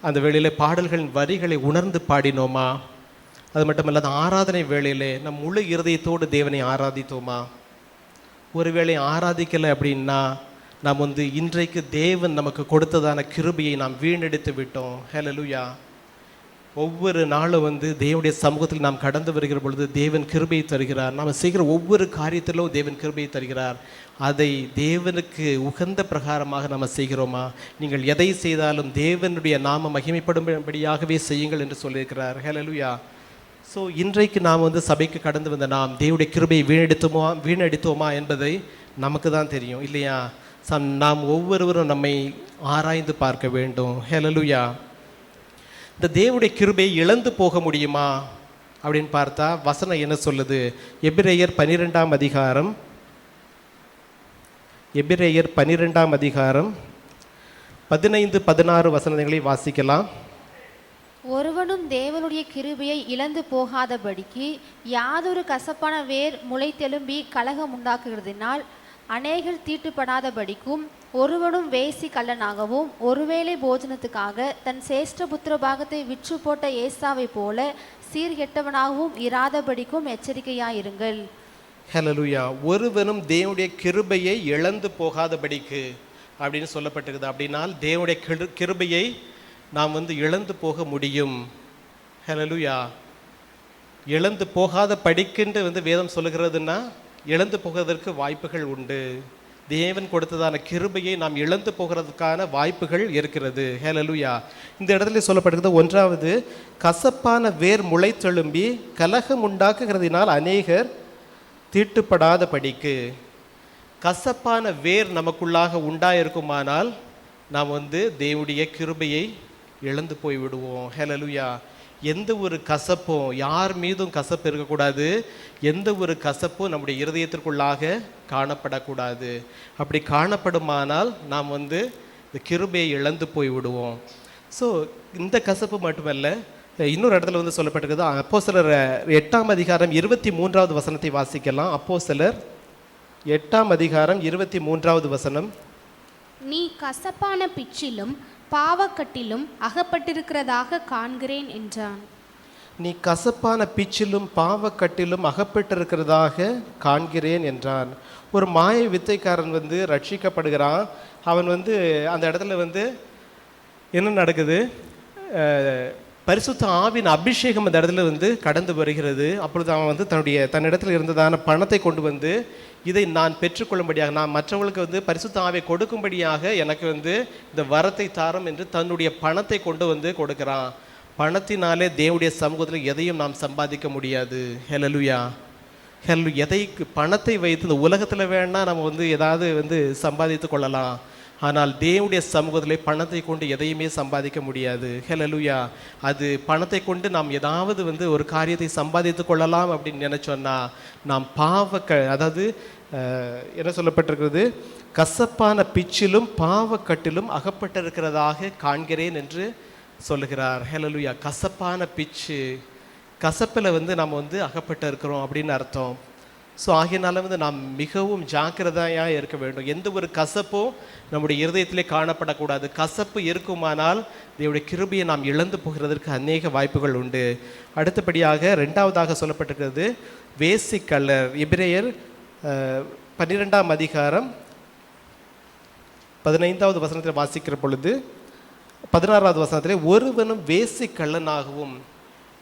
அந்த வேளையில் பாடல்களின் வரிகளை உணர்ந்து பாடினோமா? அது மட்டுமல்லாத ஆராதனை வேளையிலே நம் முழு இருதயத்தோடு தேவனை ஆராதித்தோமா? ஒருவேளை ஆராதிக்கலை அப்படின்னா நாம் வந்து இன்றைக்கு தேவன் நமக்கு கொடுத்ததான கிருபையை நாம் வீணெடுத்து விட்டோம். ஹல்லேலூயா. ஒவ்வொரு நாளும் வந்து தேவனுடைய சமூகத்தில் நாம் கடந்து வருகிற பொழுது தேவன் கிருபையை தருகிறார். நாம் செய்கிற ஒவ்வொரு காரியத்திலும் தேவன் கிருபையை தருகிறார். அதை தேவனுக்கு உகந்த பிரகாரமாக நாம் செய்கிறோமா? நீங்கள் எதை செய்தாலும் தேவனுடைய நாம மகிமைப்படும்படியாகவே செய்யுங்கள் என்று சொல்லியிருக்கிறார். ஹல்லேலூயா. ஸோ இன்றைக்கு நாம் வந்து சபைக்கு கடந்து வந்த நாம் தேவனுடைய கிருபையை வீணடித்தோமா என்பதை நமக்கு தான் தெரியும் இல்லையா? நாம் ஒவ்வொருவரும் நம்மை ஆராய்ந்து பார்க்க வேண்டும். ஹல்லேலூயா. இந்த தேவனுடைய கிருபையை இழந்து போக முடியுமா அப்படின்னு பார்த்தா வசனம் என்ன சொல்லுது? எபிரேயர் 12ஆம் அதிகாரம் 15-16 வசனங்களை வாசிக்கலாம். ஒருவனும் தேவனுடைய கிருபையை இழந்து போகாதபடிக்கு யாதொரு கசப்பான வேர் முளைத்தெலும்பி கலகம் உண்டாக்குகிறதினால் அநேகர் தீட்டுப்படாதபடிக்கும் ஒருவனும் வேசி கள்ளனாகவும் ஒருவேளை போஜனத்துக்காக தன் சேஷ்ட புத்திர பாகத்தை விற்று போட்ட ஏசாவை போல சீர்கெட்டவனாகவும் இராதபடிக்கும் எச்சரிக்கையாயிருங்கள். ஹல்லேலூயா. ஒருவனும் தேவனுடைய கிருபையை இழந்து போகாதபடிக்கு அப்படின்னு சொல்லப்பட்டிருக்குது. அப்படின்னால் தேவனுடைய கிருபையை நாம் வந்து இழந்து போக முடியும். ஹல்லேலூயா. இழந்து போகாத படிக்கின்ற வந்து வேதம் சொல்லுகிறதுன்னா இழந்து போகிறதற்கு வாய்ப்புகள் உண்டு. தேவன் கொடுத்ததான கிருபையை நாம் இழந்து போகிறதுக்கான வாய்ப்புகள் இருக்கிறது. ஹல்லேலூயா. இந்த இடத்துல சொல்லப்படுகிறது, 1வது கசப்பான வேர் முளைத்தெழும்பி கலகம் உண்டாக்குகிறதினால் அநேகர் தீட்டுப்படாத படிக்கு. கசப்பான வேர் நமக்குள்ளாக உண்டாயிருக்குமானால் நாம் வந்து தேவனுடைய கிருபையை இழந்து போய் விடுவோம். ஹல்லேலூயா. எந்த ஒரு கசப்பும், யார் மீதும் கசப்பு இருக்கக்கூடாது. எந்த ஒரு கசப்பும் நம்முடைய இருதயத்திற்குள்ளாக காணப்படக்கூடாது. அப்படி காணப்படுமானால் நாம் இந்த கிருபையை இழந்து போய் விடுவோம். ஸோ இந்த கசப்பு மட்டுமல்ல, இன்னொரு இடத்துல சொல்லப்பட்டிருக்குது. அப்போஸ்தலர் 8ஆம் அதிகாரம் 23வது வசனத்தை வாசிக்கலாம். அப்போஸ்தலர் 8ஆம் அதிகாரம் 23வது வசனம். நீ கசப்பான பிச்சிலும் பாவக்கட்டிலும் அகப்பட்டிருக்கிறதாக காண்கிறேன் என்றான். நீ கசப்பான பிச்சிலும் பாவக்கட்டிலும் அகப்பட்டிருக்கிறதாக காண்கிறேன் என்றான். ஒரு மாய வித்தைக்காரன் ரட்சிக்கப்படுகிறான். அவன் அந்த இடத்துல என்ன நடக்குது? பரிசுத்த ஆவின் அபிஷேகம் அந்த இடத்துல கடந்து வருகிறது. அப்பொழுது அவன் தன்னிடத்தில் இருந்ததான பணத்தை கொண்டு இதை நான் பெற்றுக்கொள்ளும்படியாக, நான் மற்றவர்களுக்கு பரிசுத்த ஆவியை கொடுக்கும்படியாக எனக்கு இந்த வரத்தை தாரும் என்று தன்னுடைய பணத்தை கொண்டு கொடுக்குறான். பணத்தினாலே தேவனுடைய சமூகத்தில் எதையும் நாம் சம்பாதிக்க முடியாது. ஹல்லேலூயா. எதை பணத்தை வைத்து இந்த உலகத்தில் வேணா நம்ம ஏதாவது சம்பாதித்து கொள்ளலாம். ஆனால் தேவனுடைய சமூகத்தில் பணத்தை கொண்டு எதையுமே சம்பாதிக்க முடியாது. ஹல்லேலூயா. அது பணத்தை கொண்டு நாம் ஏதாவது ஒரு காரியத்தை சம்பாதித்து கொள்ளலாம் அப்படின்னு நினைச்சோன்னா நாம் அதாவது என்ன சொல்லப்பட்டிருக்கிறது? கசப்பான பிச்சிலும் பாவக்கட்டிலும் அகப்பட்டிருக்கிறதாக காண்கிறேன் என்று சொல்லுகிறார். ஹல்லேலூயா. கசப்பான பிச்சு, கசப்பில் நம்ம அகப்பட்டு இருக்கிறோம் அப்படின்னு அர்த்தம். ஸோ ஆகையினால நாம் மிகவும் ஜாக்கிரதையாக இருக்க வேண்டும். எந்த ஒரு கசப்பும் நம்முடைய இருதயத்திலே காணப்படக்கூடாது. கசப்பு இருக்குமானால் தேவனுடைய கிருபையை நாம் இழந்து போகிறதற்கு அநேக வாய்ப்புகள் உண்டு. அடுத்தபடியாக 2வதாக சொல்லப்பட்டிருக்கிறது வேசிக்கள்ளர். எபிரேயர் 12ஆம் அதிகாரம் 15வது வசனத்தில் வாசிக்கிற பொழுது 16வது வசனத்திலே ஒருவனும் வேசிக்கள்ளனாகவும்,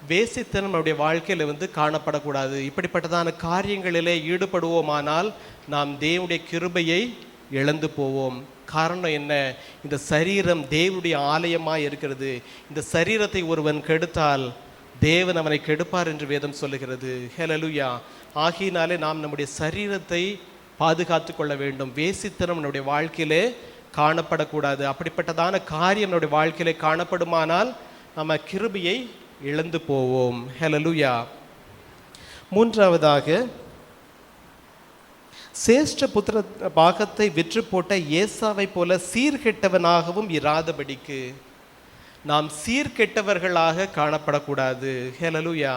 வேசித்தனம் நம்முடைய வாழ்க்கையில் காணப்படக்கூடாது. இப்படிப்பட்டதான காரியங்களிலே ஈடுபடுவோமானால் நாம் தேவனுடைய கிருபையை இழந்து போவோம். காரணம் என்ன? இந்த சரீரம் தேவனுடைய ஆலயமாய் இருக்கிறது. இந்த சரீரத்தை ஒருவன் கெடுத்தால் தேவன் அவனை கெடுப்பார் என்று வேதம் சொல்லுகிறது. ஹல்லேலூயா. ஆகையினாலே நாம் நம்முடைய சரீரத்தை பாதுகாத்து கொள்ள வேண்டும். வேசித்தனம் நம்முடைய வாழ்க்கையிலே காணப்படக்கூடாது. அப்படிப்பட்டதான காரியம் நம்முடைய வாழ்க்கையிலே காணப்படுமானால் நம்ம கிருபையை இழந்து போவோம். ஹல்லேலூயா. 3வதாக சேஷ்ட புத்திர பாகத்தை விற்று போட்ட ஏசாவை போல சீர்கெட்டவனாகவும் இராதபடிக்கு நாம் சீர்கெட்டவர்களாக காணப்படக்கூடாது. ஹல்லேலூயா.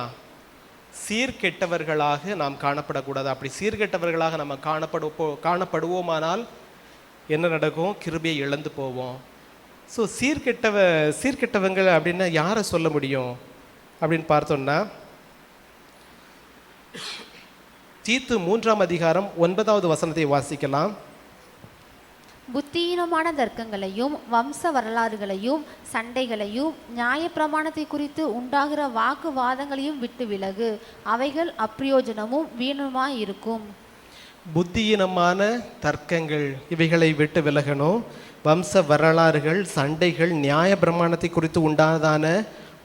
சீர்கெட்டவர்களாக நாம் காணப்படக்கூடாது. அப்படி சீர்கெட்டவர்களாக நம்ம காணப்படுவோமானால் என்ன நடக்கும்? கிருபையை இழந்து போவோம். ஸோ சீர்கெட்டவங்க அப்படின்னா யாரை சொல்ல முடியும் அப்படின்னு பார்த்தோம்னா, தீத்து 3ஆம் அதிகாரம் 9வது வசனத்தை வாசிக்கலாம். புத்தியீனமான தர்க்கங்களையும் வம்ச வரலாறுகளையும் சண்டைகளையும் நியாயப்பிரமாணத்தை குறித்து உண்டாகிற வாக்குவாதங்களையும் விட்டு விலகு, அவைகள் அப்பிரயோஜனமும் வீணுமாய் இருக்கும். புத்தியீனமான தர்க்கங்கள் இவைகளை விட்டு விலகணும். வம்ச வரலாறுகள், சண்டைகள், நியாயப்பிரமாணத்தை குறித்து உண்டானதான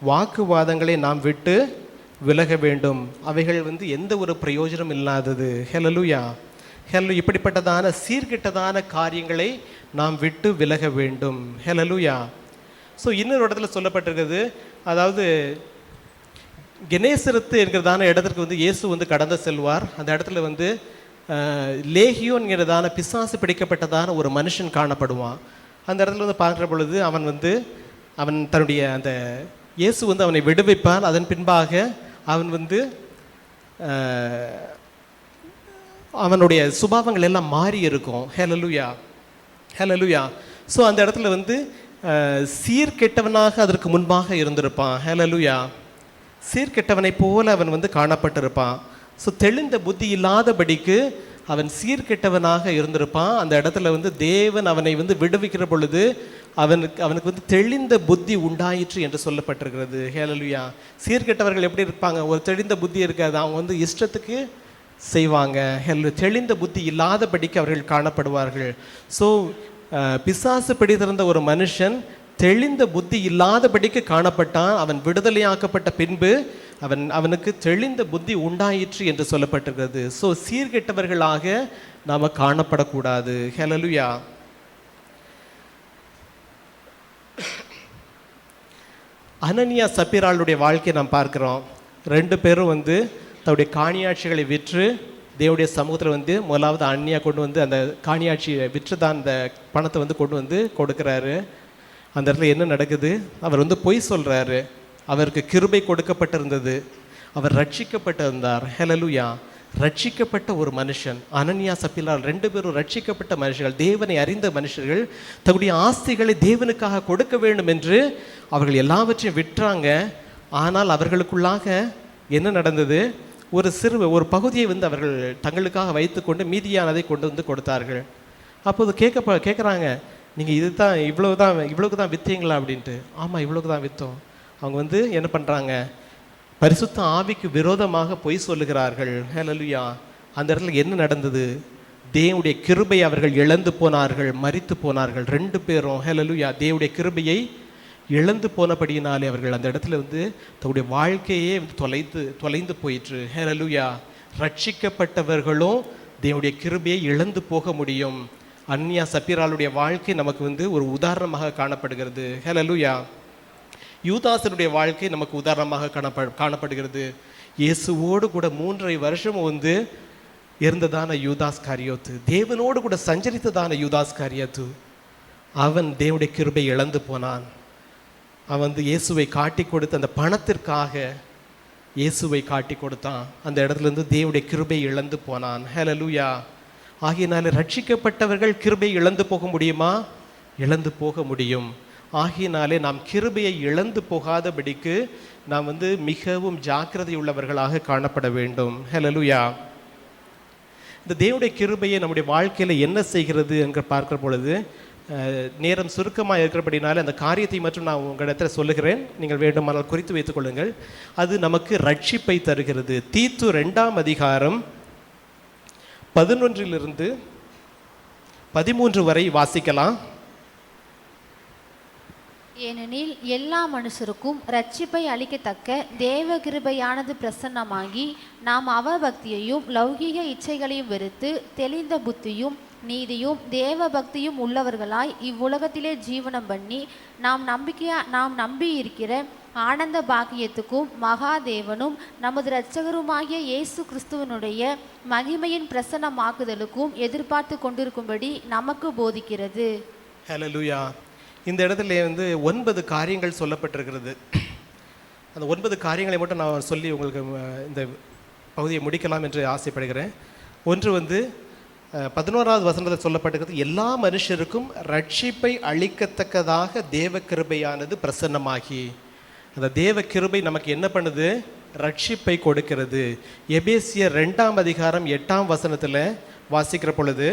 வாக்குவாதங்களை நாம் விட்டு விலக வேண்டும். அவைகள் எந்த ஒரு பிரயோஜனம் இல்லாதது. ஹல்லேலூயா. இப்படிப்பட்டதான சீர்கெட்டதான காரியங்களை நாம் விட்டு விலக வேண்டும். ஹல்லேலூயா. ஸோ இன்னொரு இடத்துல சொல்லப்பட்டிருக்கிறது, அதாவது கெனேசரத்து என்கிறதான இடத்திற்கு இயேசு கடந்து செல்வார். அந்த இடத்துல லேகியோன்கிறதான பிசாசு பிடிக்கப்பட்டதான ஒரு மனுஷன் காணப்படுவான். அந்த இடத்துல பார்க்குற பொழுது அவன் தன்னுடைய அந்த இயேசு அவனை விடுவிப்பார். அதன் பின்பாக அவன் அவனுடைய சுபாவங்கள் எல்லாம் மாறி இருக்கும். ஹல்லேலூயா. ஹல்லேலூயா. ஸோ அந்த இடத்துல சீர்கெட்டவனாக அதற்கு முன்பாக இருந்திருப்பான். ஹல்லேலூயா. சீர்கெட்டவனை போல அவன் காணப்பட்டிருப்பான். ஸோ தெளிந்த புத்தி இல்லாதபடிக்கு அவன் சீர்கெட்டவனாக இருந்திருப்பான். அந்த இடத்துல தேவன் அவனை விடுவிக்கிற பொழுது அவனுக்கு தெளிந்த புத்தி உண்டாயிற்று என்று சொல்லப்பட்டிருக்கிறது. ஹல்லேலூயா. சீர்கெட்டவர்கள் எப்படி இருப்பாங்க? ஒரு தெளிந்த புத்தி இருக்காது. அவங்க இஷ்டத்துக்கு செய்வாங்க. தெளிந்த புத்தி இல்லாதபடிக்கு அவர்கள் காணப்படுவார்கள். ஸோ பிசாசு பிடித்திருந்த ஒரு மனுஷன் தெளிந்த புத்தி இல்லாதபடிக்கு காணப்பட்டான். அவன் விடுதலையாக்கப்பட்ட பின்பு அவனுக்கு தெளிந்த புத்தி உண்டாயிற்று என்று சொல்லப்பட்டிருக்கிறது. ஸோ சீர்கெட்டவர்களாக நாம் காணப்படக்கூடாது. ஹல்லேலூயா. அனனியா சப்பீராளுடைய வாழ்க்கையை நாம் பார்க்குறோம். ரெண்டு பேரும் வந்து தன்னுடைய காணியாட்சிகளை விற்று தேவனுடைய சமூகத்தில் வந்து முதலாவது அந்நியா கொண்டு வந்து அந்த காணியாட்சியை விற்று தான் அந்த பணத்தை வந்து கொண்டு வந்து கொடுக்குறாரு. அந்த இடத்துல என்ன நடக்குது? அவர் வந்து பொய் சொல்கிறாரு. அவருக்கு கிருபை கொடுக்கப்பட்டிருந்தது, அவர் ரட்சிக்கப்பட்டிருந்தார். ஹல்லேலூயா. ரட்சிக்கப்பட்ட ஒரு மனுஷன் அனனியா சப்பீராள் ரெண்டு பேரும் ரட்சிக்கப்பட்ட மனுஷர்கள், தேவனை அறிந்த மனுஷர்கள், தன்னுடைய ஆஸ்திகளை தேவனுக்காக கொடுக்க வேண்டும் என்று அவர்கள் எல்லாவற்றையும் விற்றாங்க. ஆனால் அவர்களுக்குள்ளாக என்ன நடந்தது? ஒரு பகுதியை வந்து அவர்கள் தங்களுக்காக வைத்துக்கொண்டு மீதியானதை கொண்டு வந்து கொடுத்தார்கள். அப்போது கேட்குறாங்க, நீங்கள் இவ்வளவுக்கு தான் விற்றீங்களா அப்படின்ட்டு. ஆமாம், இவ்வளவுக்கு தான் விற்றோம். அவங்க வந்து என்ன பண்ணுறாங்க? பரிசுத்த ஆவிக்கு விரோதமாக பொய் சொல்லுகிறார்கள். ஹல்லேலூயா. அந்த இடத்துல என்ன நடந்தது? தேவனுடைய கிருபை அவர்கள் இழந்து போனார்கள், மரித்து போனார்கள் ரெண்டு பேரும். ஹல்லேலூயா. தேவனுடைய கிருபையை இழந்து போனபடியினாலே அவர்கள் அந்த இடத்துல வந்து தன்னுடைய வாழ்க்கையே தொலைந்து போயிற்று. ஹல்லேலூயா. ரட்சிக்கப்பட்டவர்களும் தேவனுடைய கிருபையை இழந்து போக முடியும். அன்னியா சப்பீராளுடைய வாழ்க்கை நமக்கு வந்து ஒரு உதாரணமாக காணப்படுகிறது. ஹல்லேலூயா. யூதாசனுடைய வாழ்க்கை நமக்கு உதாரணமாக காணப்படுகிறது. இயேசுவோடு கூட 3.5 வருஷம் வந்து இருந்ததான யூதாஸ் காரியோத்து, தேவனோடு கூட சஞ்சரித்ததான யூதாஸ் காரியோத்து, அவன் தேவனுடைய கிருபை இழந்து போனான். அவன் வந்து இயேசுவை காட்டி கொடுத்து அந்த பணத்திற்காக இயேசுவை காட்டி கொடுத்தான். அந்த இடத்துல இருந்து தேவனுடைய கிருபை இழந்து போனான். ஹல்லேலூயா. ஆகையினாலே ரட்சிக்கப்பட்டவர்கள் கிருபை இழந்து போக முடியுமா? இழந்து போக முடியும். ஆகையினாலே நாம் கிருபையை இழந்து போகாதபடிக்கு நாம் வந்து மிகவும் ஜாக்கிரதை உள்ளவர்களாக காணப்பட வேண்டும். ஹல்லேலூயா. இந்த தேவனுடைய கிருபையை நம்முடைய வாழ்க்கையில் என்ன செய்கிறது என்று பார்க்கிற பொழுது, நேரம் சுருக்கமாக இருக்கிறபடினால அந்த காரியத்தை மட்டும் நான் உங்களிடத்தில் சொல்லுகிறேன், நீங்கள் வேண்டுமானால் குறித்து வைத்துக் கொள்ளுங்கள். அது நமக்கு ரட்சிப்பை தருகிறது. தீத்து 2ஆம் அதிகாரம் 11 to 13 வரை வாசிக்கலாம். ஏனெனில் எல்லா மனுஷருக்கும் ரட்சிப்பை அளிக்கத்தக்க தேவ கிருபையானது பிரசன்னமாகி, நாம் அவபக்தியையும் லௌகீக இச்சைகளையும் வெறுத்து தெளிந்த புத்தியும் நீதியும் தேவ பக்தியும் உள்ளவர்களாய் இவ்வுலகத்திலே ஜீவனம் பண்ணி நாம் நம்பி இருக்கிற ஆனந்த பாக்கியத்துக்கும் மகாதேவனும் நமது இரட்சகருமாகிய இயேசு கிறிஸ்துவனுடைய மகிமையின் பிரசன்னமாக்குதலுக்கும் எதிர்பார்த்து கொண்டிருக்கும்படி நமக்கு போதிக்கிறது. ஹல்லேலூயா. இந்த இடத்துல வந்து 9 காரியங்கள் சொல்லப்பட்டிருக்கிறது. அந்த 9 காரியங்களை மட்டும் நான் சொல்லி உங்களுக்கு இந்த பகுதியை முடிக்கலாம் என்று ஆசைப்படுகிறேன். ஒன்று வந்து 11வது வசனத்தில் சொல்லப்பட்டிருக்கிறது, எல்லா மனுஷருக்கும் ரட்சிப்பை அளிக்கத்தக்கதாக தேவ கிருபையானது பிரசன்னமாகி. அந்த தேவ கிருபை நமக்கு என்ன பண்ணுது? ரட்சிப்பை கொடுக்கிறது. எபேசியர் 2ஆம் அதிகாரம் 8ஆம் வசனத்தில் வாசிக்கிற பொழுது,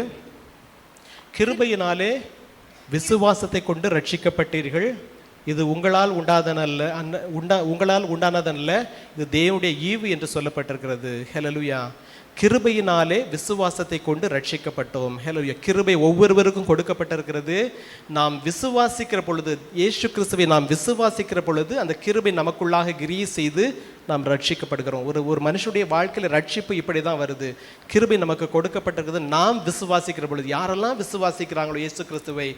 கிருபையினாலே விசுவாசத்தை கொண்டு ரட்சிக்கப்பட்டீர்கள், இது உங்களால் உண்டானதல்ல, இது தேவனுடைய ஈவு என்று சொல்லப்பட்டிருக்கிறது. ஹல்லேலூயா. கிருபையினாலே விசுவாசத்தை கொண்டு ரட்சிக்கப்பட்டோம். ஹல்லேலூயா. கிருபை ஒவ்வொருவருக்கும் கொடுக்கப்பட்டிருக்கிறது. நாம் விசுவாசிக்கிற பொழுது, இயேசு கிறிஸ்துவை நாம் விசுவாசிக்கிற பொழுது அந்த கிருபை நமக்குள்ளாக கிரியை செய்து நாம் ரட்சிக்கப்படுகிறோம். ஒரு மனுஷனுடைய வாழ்க்கையில் ரட்சிப்பு இப்படி தான் வருது. கிருபை நமக்கு கொடுக்கப்பட்டிருக்கிறது. நாம் விசுவாசிக்கிற பொழுது, யாரெல்லாம் விசுவாசிக்கிறாங்களோ இயேசு கிறிஸ்துவை,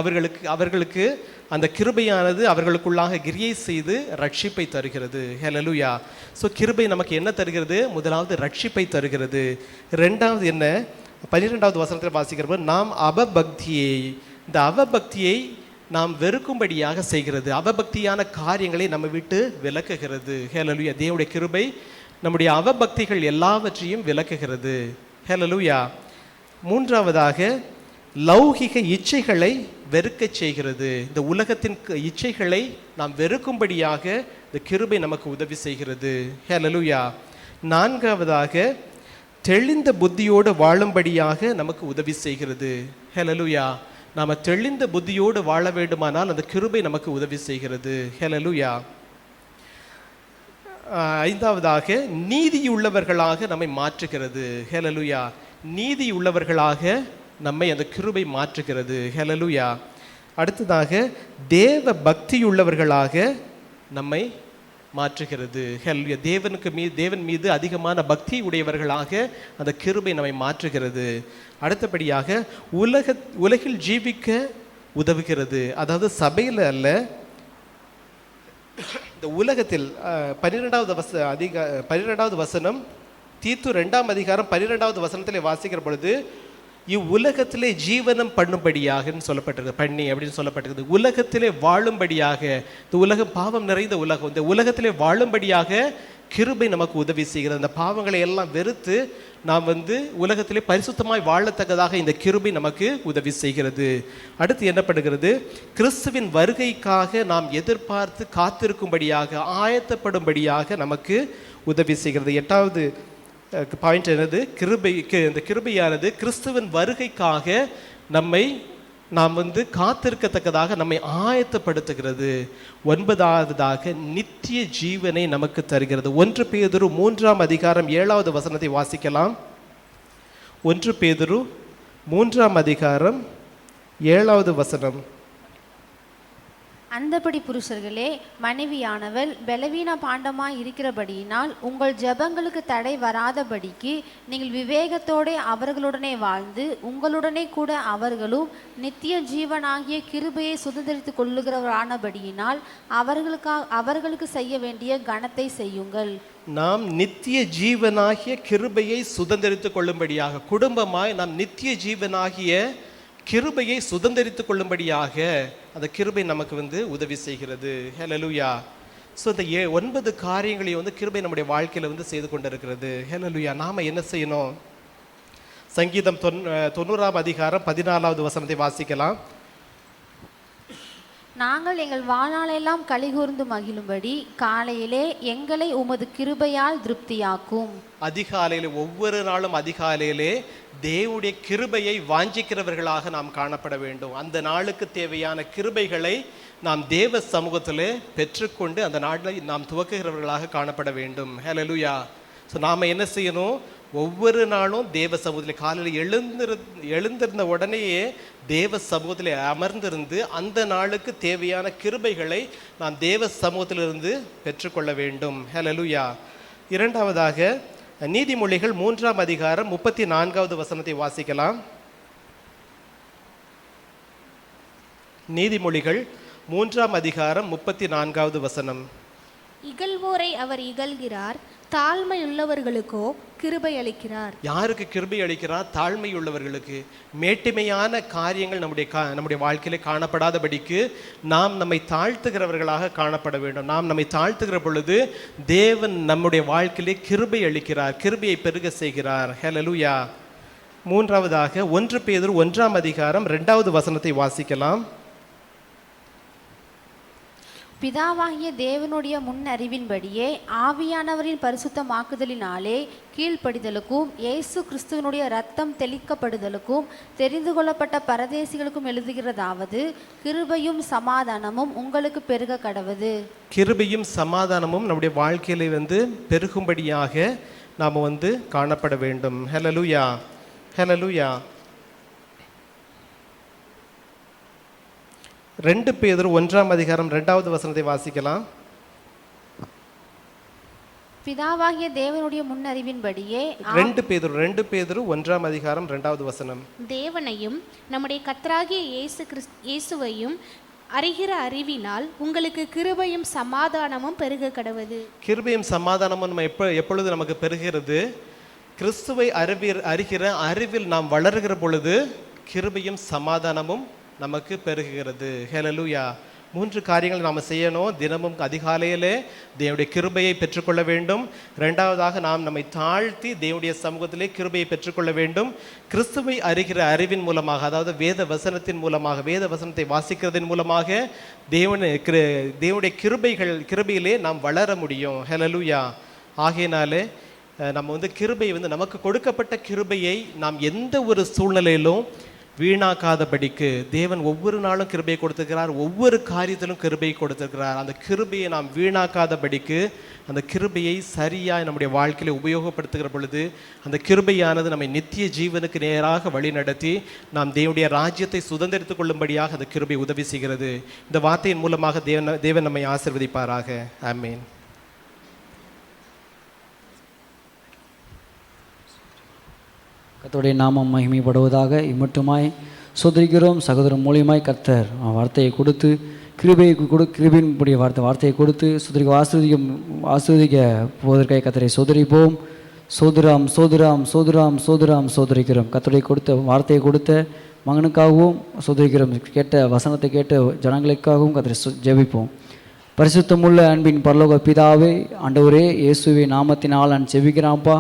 அவர்களுக்கு அந்த கிருபையானது அவர்களுக்குள்ளாக கிரியை செய்து ரட்சிப்பை தருகிறது. ஹல்லேலூயா. ஸோ கிருபை நமக்கு என்ன தருகிறது? முதலாவது ரட்சிப்பை தருகிறது. ரெண்டாவது என்ன? 12வது வசனத்தில் வாசிக்கிறப்ப, நாம் இந்த அவபக்தியை நாம் வெறுக்கும்படியாக செய்கிறது. அவபக்தியான காரியங்களை நம்ம விட்டு விலக்குகிறது. ஹல்லேலூயா. தேவனுடைய கிருபை நம்முடைய அவபக்திகள் எல்லாவற்றையும் விலக்குகிறது. ஹல்லேலூயா. மூன்றாவதாக லௌகிக இச்சைகளை வெறுக்க செய்கிறது. இந்த உலகத்தின் இச்சைகளை நாம் வெறுக்கும்படியாக இந்த கிருபை நமக்கு உதவி செய்கிறது. ஹல்லேலூயா. நான்காவதாக தெளிந்த புத்தியோடு வாழும்படியாக நமக்கு உதவி செய்கிறது. ஹல்லேலூயா. நாம் தெளிந்த புத்தியோடு வாழ வேண்டுமானால் அந்த கிருபை நமக்கு உதவி செய்கிறது. ஹல்லேலூயா. ஐந்தாவதாக நீதியுள்ளவர்களாக நம்மை மாற்றுகிறது. ஹல்லேலூயா. நீதியுள்ளவர்களாக நம்மை அந்த கிருபை மாற்றுகிறது. ஹல்லேலூயா. அடுத்ததாக தேவ பக்தியுள்ளவர்களாக நம்மை மாற்றுகிறது. ஹல்லேலூயா. தேவன் மீது அதிகமான பக்தி உடையவர்களாக அந்த கிருபை நம்மை மாற்றுகிறது. அடுத்தபடியாக உலகில் ஜீவிக்க உதவுகிறது. அதாவது சபையில் அல்ல, இந்த உலகத்தில் 12வது வசனம் தீத்து 2ஆம் அதிகாரம் 12வது வசனத்தில் வாசிக்கிற பொழுது இவ்வுலகத்திலே ஜீவனம் பண்ணும்படியாக சொல்லப்பட்டிருக்கு, பண்ணி அப்படின்னு சொல்லப்பட்டிருக்கு. உலகத்திலே வாழும்படியாக, இந்த உலகம் பாவம் நிறைந்த உலகம், இந்த உலகத்திலே வாழும்படியாக கிருபை நமக்கு உதவி செய்கிறது. அந்த பாவங்களை எல்லாம் வெறுத்து நாம் உலகத்திலே பரிசுத்தமாய் வாழத்தக்கதாக இந்த கிருபை நமக்கு உதவி செய்கிறது. அடுத்து என்னப்படுகிறது? கிறிஸ்துவின் வருகைக்காக நாம் எதிர்பார்த்து காத்திருக்கும்படியாக, ஆயத்தப்படும்படியாக நமக்கு உதவி செய்கிறது. 8வது பாயிண்ட் என்னது? இந்த கிருபையானது கிறிஸ்துவின் வருகைக்காக நாம் காத்திருக்கத்தக்கதாக நம்மை ஆயத்தப்படுத்துகிறது. 9வதாக நித்திய ஜீவனை நமக்கு தருகிறது. 1 பேதுரு 3ஆம் அதிகாரம் 7வது வசனத்தை வாசிக்கலாம். 1 பேதுரு 3ஆம் அதிகாரம் 7வது வசனம். அந்தபடி புருஷர்களே, மனைவியானவள் பலவீன பாண்டமாய் இருக்கிறபடியினால் உங்கள் ஜெபங்களுக்கு தடை வராதபடிக்கு நீங்கள் விவேகத்தோടെ அவர்களுடனே வாழ்ந்து உங்களுடனே கூட அவர்களும் நித்திய ஜீவனாகிய கிருபையை சுதந்திரித்துக் கொள்ளுகிறவரானபடியினால் அவர்களுக்கு செய்ய வேண்டிய கனத்தை செய்யுங்கள். நாம் நித்திய ஜீவனாகிய கிருபையை சுதந்திரித்துக் கொள்ளும்படியாக, குடும்பமாய் நாம் நித்திய ஜீவனாகிய கிருபையை சுதந்திரித்துக் கொள்ளும்படியாக அந்த கிருபை நமக்கு உதவி செய்கிறது. ஹல்லேலூயா. ஸோ இந்த 9 காரியங்களையும் கிருபை நம்முடைய வாழ்க்கையில் செய்து கொண்டிருக்கிறது. ஹல்லேலூயா. நாம் என்ன செய்யணும்? சங்கீதம் 90ஆம் அதிகாரம் 14வது வசனத்தை வாசிக்கலாம். நாங்கள் எங்கள் வாழ்நாளெல்லாம் கலிகூர்ந்து மகிழும்படி காலையிலே எங்களை உமது கிருபையால் திருப்தியாக்கும். அதிகாலையிலே, ஒவ்வொரு நாளும் அதிகாலையிலே தேவனுடைய கிருபையை வாஞ்சிக்கிறவர்களாக நாம் காணப்பட வேண்டும். அந்த நாளுக்கு தேவையான கிருபைகளை நாம் தேவ சமூகத்திலே பெற்றுக்கொண்டு அந்த நாளில் நாம் துவக்குகிறவர்களாக காணப்பட வேண்டும். ஹல்லேலூயா. ஸோ நாம் என்ன செய்யணும்? ஒவ்வொரு நாளும் தேவ சமூகத்தில் காலையில் எழுந்திருந்த உடனேயே தேவ சமூகத்தில் அமர்ந்திருந்து அந்த நாளுக்கு தேவையான கிருபைகளை நாம் தேவ சமூகத்திலிருந்து பெற்றுக்கொள்ள வேண்டும். ஹல்லேலூயா. 2வதாக நீதிமொழிகள் 3ஆம் அதிகாரம் 34வது வசனத்தை வாசிக்கலாம். நீதிமொழிகள் 3ஆம் அதிகாரம் 34வது வசனம். இகழ்வோரை அவர் இகழ்கிறார், தாழ்மை உள்ளவர்களுக்கோ கிருபை அளிக்கிறார். யாருக்கு கிருபை அளிக்கிறார்? தாழ்மை உள்ளவர்களுக்கு. மேட்டிமையான காரியங்கள் நம்முடைய வாழ்க்கையிலே காணப்படாதபடிக்கு நாம் நம்மை தாழ்த்துகிறவர்களாக காணப்பட வேண்டும். நாம் நம்மை தாழ்த்துகிற பொழுது தேவன் நம்முடைய வாழ்க்கையிலே கிருபை அளிக்கிறார், கிருபையை பெருக செய்கிறார். ஹல்லேலூயா. 3வதாக 1 பேதுரு 1ஆம் அதிகாரம் 2வது வசனத்தை வாசிக்கலாம். பிதாவாகிய தேவனுடைய முன் அறிவின்படியே ஆவியானவரின் பரிசுத்தமாக்குதலினாலே கீழ்ப்படிதலுக்கும் இயேசு கிறிஸ்துவனுடைய இரத்தம் தெளிக்கப்படுதலுக்கும் தெரிந்து கொள்ளப்பட்ட பரதேசிகளுக்கும் எழுதுகிறதாவது, கிருபையும் சமாதானமும் உங்களுக்கு பெருக கடவது. கிருபையும் சமாதானமும் நம்முடைய வாழ்க்கையில பெருகும்படியாக நாம் காணப்பட வேண்டும். ஹல்லேலூயா. ஹல்லேலூயா. 2 பேதுரு 1ஆம் அதிகாரம் 2வது வசனத்தை வாசிக்கலாம். பிதாவாகிய தேவனுடைய முன்னறிவின்படியே 2 பேதுரு 1ஆம் அதிகாரம் 2வது வசனம். தேவனையும் நம்முடைய கர்த்தராகிய இயேசுவையும் அறிகிற அறிவினால் உங்களுக்கு கிருபையும் சமாதானமும் பெருக கடவது. கிருபையும் சமாதானமும் எப்பொழுது நமக்கு பெருகிறது? கிறிஸ்துவை அறிகிற அறிவில் நாம் வளருகிற பொழுது கிருபையும் சமாதானமும் நமக்கு பெருகுகிறது. ஹல்லேலூயா. 3 காரியங்கள் நாம் செய்யணும். தினமும் அதிகாலையிலே தேவனுடைய கிருபையை பெற்றுக்கொள்ள வேண்டும். 2வதாக நாம் நம்மை தாழ்த்தி தேவனுடைய சமூகத்திலே கிருபையை பெற்றுக்கொள்ள வேண்டும். கிறிஸ்துவை அறிகிற அறிவின் மூலமாக, அதாவது வேத வசனத்தின் மூலமாக, வேத வசனத்தை வாசிக்கிறதன் மூலமாக தேவனுடைய கிருபையிலே நாம் வளர முடியும். ஹல்லேலூயா. ஆகையினாலே நம்ம கிருபை நமக்கு கொடுக்கப்பட்ட கிருபையை நாம் எந்த ஒரு சூழ்நிலையிலும் வீணாக்காதபடிக்கு தேவன் ஒவ்வொரு நாளும் கிருபையை கொடுத்திருக்கிறார், ஒவ்வொரு காரியத்திலும் கிருபையை கொடுத்திருக்கிறார். அந்த கிருபையை நாம் வீணாக்காதபடிக்கு அந்த கிருபையை சரியாக நம்முடைய வாழ்க்கையில உபயோகப்படுத்துகிற பொழுது அந்த கிருபையானது நம்மை நித்திய ஜீவனுக்கு நேராக வழி நடத்தி நாம் தேவனுடைய ராஜ்யத்தை சுதந்திரித்துக் கொள்ளும்படியாக அந்த கிருபை உதவி செய்கிறது. இந்த வார்த்தையின் மூலமாக தேவன் நம்மை ஆசீர்வதிப்பாராக. ஆமென். கர்த்தருடைய நாமம் மகிமைப்படுவதாக. இம்மட்டுமாய் சோதரிக்கிறோம். சகோதரன் மூலியமாய் கர்த்தர் வார்த்தையை கொடுத்து கிருபையினுடைய வார்த்தையை கொடுத்து ஆஸ்வதிக்க போவதற்காக கர்த்தரை சோதரிப்போம். சோதராம் சோதராம் சோதராம் சோதராம் சோதரிக்கிறோம். கர்த்தருடைய கொடுத்த வார்த்தையை கொடுத்த மகனுக்காகவும் சோதரிக்கிறோம். கேட்ட வசனத்தை கேட்ட ஜனங்களுக்காகவும் கர்த்தரை ஜெபிப்போம். பரிசுத்தமுள்ள அன்பின் பரலோக பிதாவே, ஆண்டவரே இயேசுவே நாமத்தினால் நான் ஜெபிக்கிறேன்ப்பா.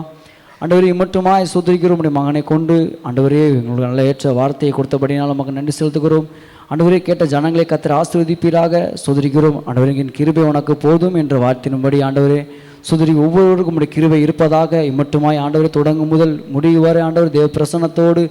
ஆண்டவரே மட்டுமாய் சோதரிக்கிறோம். உடைய மகனை கொண்டு ஆண்டவரே எங்களுக்கு நல்ல ஏற்ற வார்த்தையை கொடுத்தபடினால் நமக்கு நன்றி செலுத்துகிறோம். ஆண்டவரே கேட்ட ஜனங்களை கர்த்தர் ஆசீர்வதிப்பீராக. சோதரிக்கிறோம். ஆண்டவரே என் கிருபை உனக்கு போதும் என்ற வார்த்தையின்படி ஆண்டவரே சோதரி ஒவ்வொருவருக்கும் உடைய கிருபை இருப்பதாக. இம்மட்டுமாய் ஆண்டவரை தொடங்கும் முதல் முடிவு வரை ஆண்டவர் தேவ பிரசன்னத்தோடு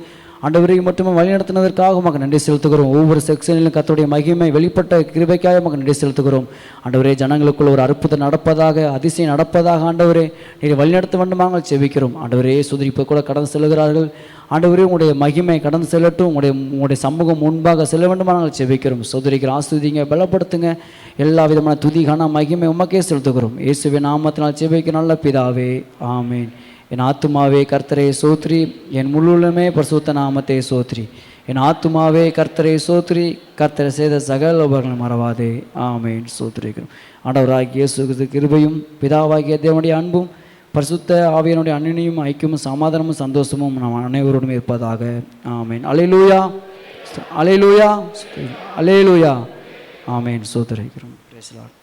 ஆண்டவரை மட்டுமே வழிநடத்தினதற்காக நமக்கு நன்றி செலுத்துகிறோம். ஒவ்வொரு செக்ஷனிலும் கர்த்தருடைய மகிமை வெளிப்பட்ட கிருபைக்காக நமக்கு நன்றி செலுத்துகிறோம். ஆண்டவரே ஜனங்களுக்குள்ள ஒரு அற்புதம் நடப்பதாக, அதிசயம் நடப்பதாக ஆண்டவரே நீர் வழிநடத்த வேண்டுமாக செபிக்கிறோம். ஆண்டவரே சுதரிப்பு கூட கடந்து செல்கிறார்கள். ஆண்டவரே உங்களுடைய மகிமை கடந்து செல்லட்டும். உங்களுடைய சமூகம் முன்பாக செல்ல வேண்டுமா நாங்கள் செபிக்கிறோம். சோதரிக்கிற ஆஸ்வதிங்க, பலப்படுத்துங்க. எல்லா விதமான துதி கன மகிமை உமக்கே செலுத்துகிறோம். இயேசுவின் நாமத்தினால் செபிக்க நல்ல பிதாவே, ஆமேன். என் ஆத்துமாவே கர்த்தரை சோத்ரி, என் முழுமே பரிசுத்த நாமத்தை சோத்ரி. என் ஆத்துமாவே கர்த்தரை சோத்ரி, கர்த்தரை செய்த சகல உபகாரங்களை மறவாதே, ஆமேன். சோத்ரிக்கிறோம். ஆண்டவராகிய இயேசு கிறிஸ்து கிருபையும் பிதாவாகிய தேவனுடைய அன்பும் பரிசுத்த ஆவியானுடைய அன்னியும் ஐக்கியமும் சமாதானமும் சந்தோஷமும் நம் அனைவரோடும் இருப்பதாக, ஆமேன். அல்லேலூயா, அல்லேலூயா, அல்லேலூயா, ஆமேன். சோத்ரிக்கிறோம். Praise the Lord.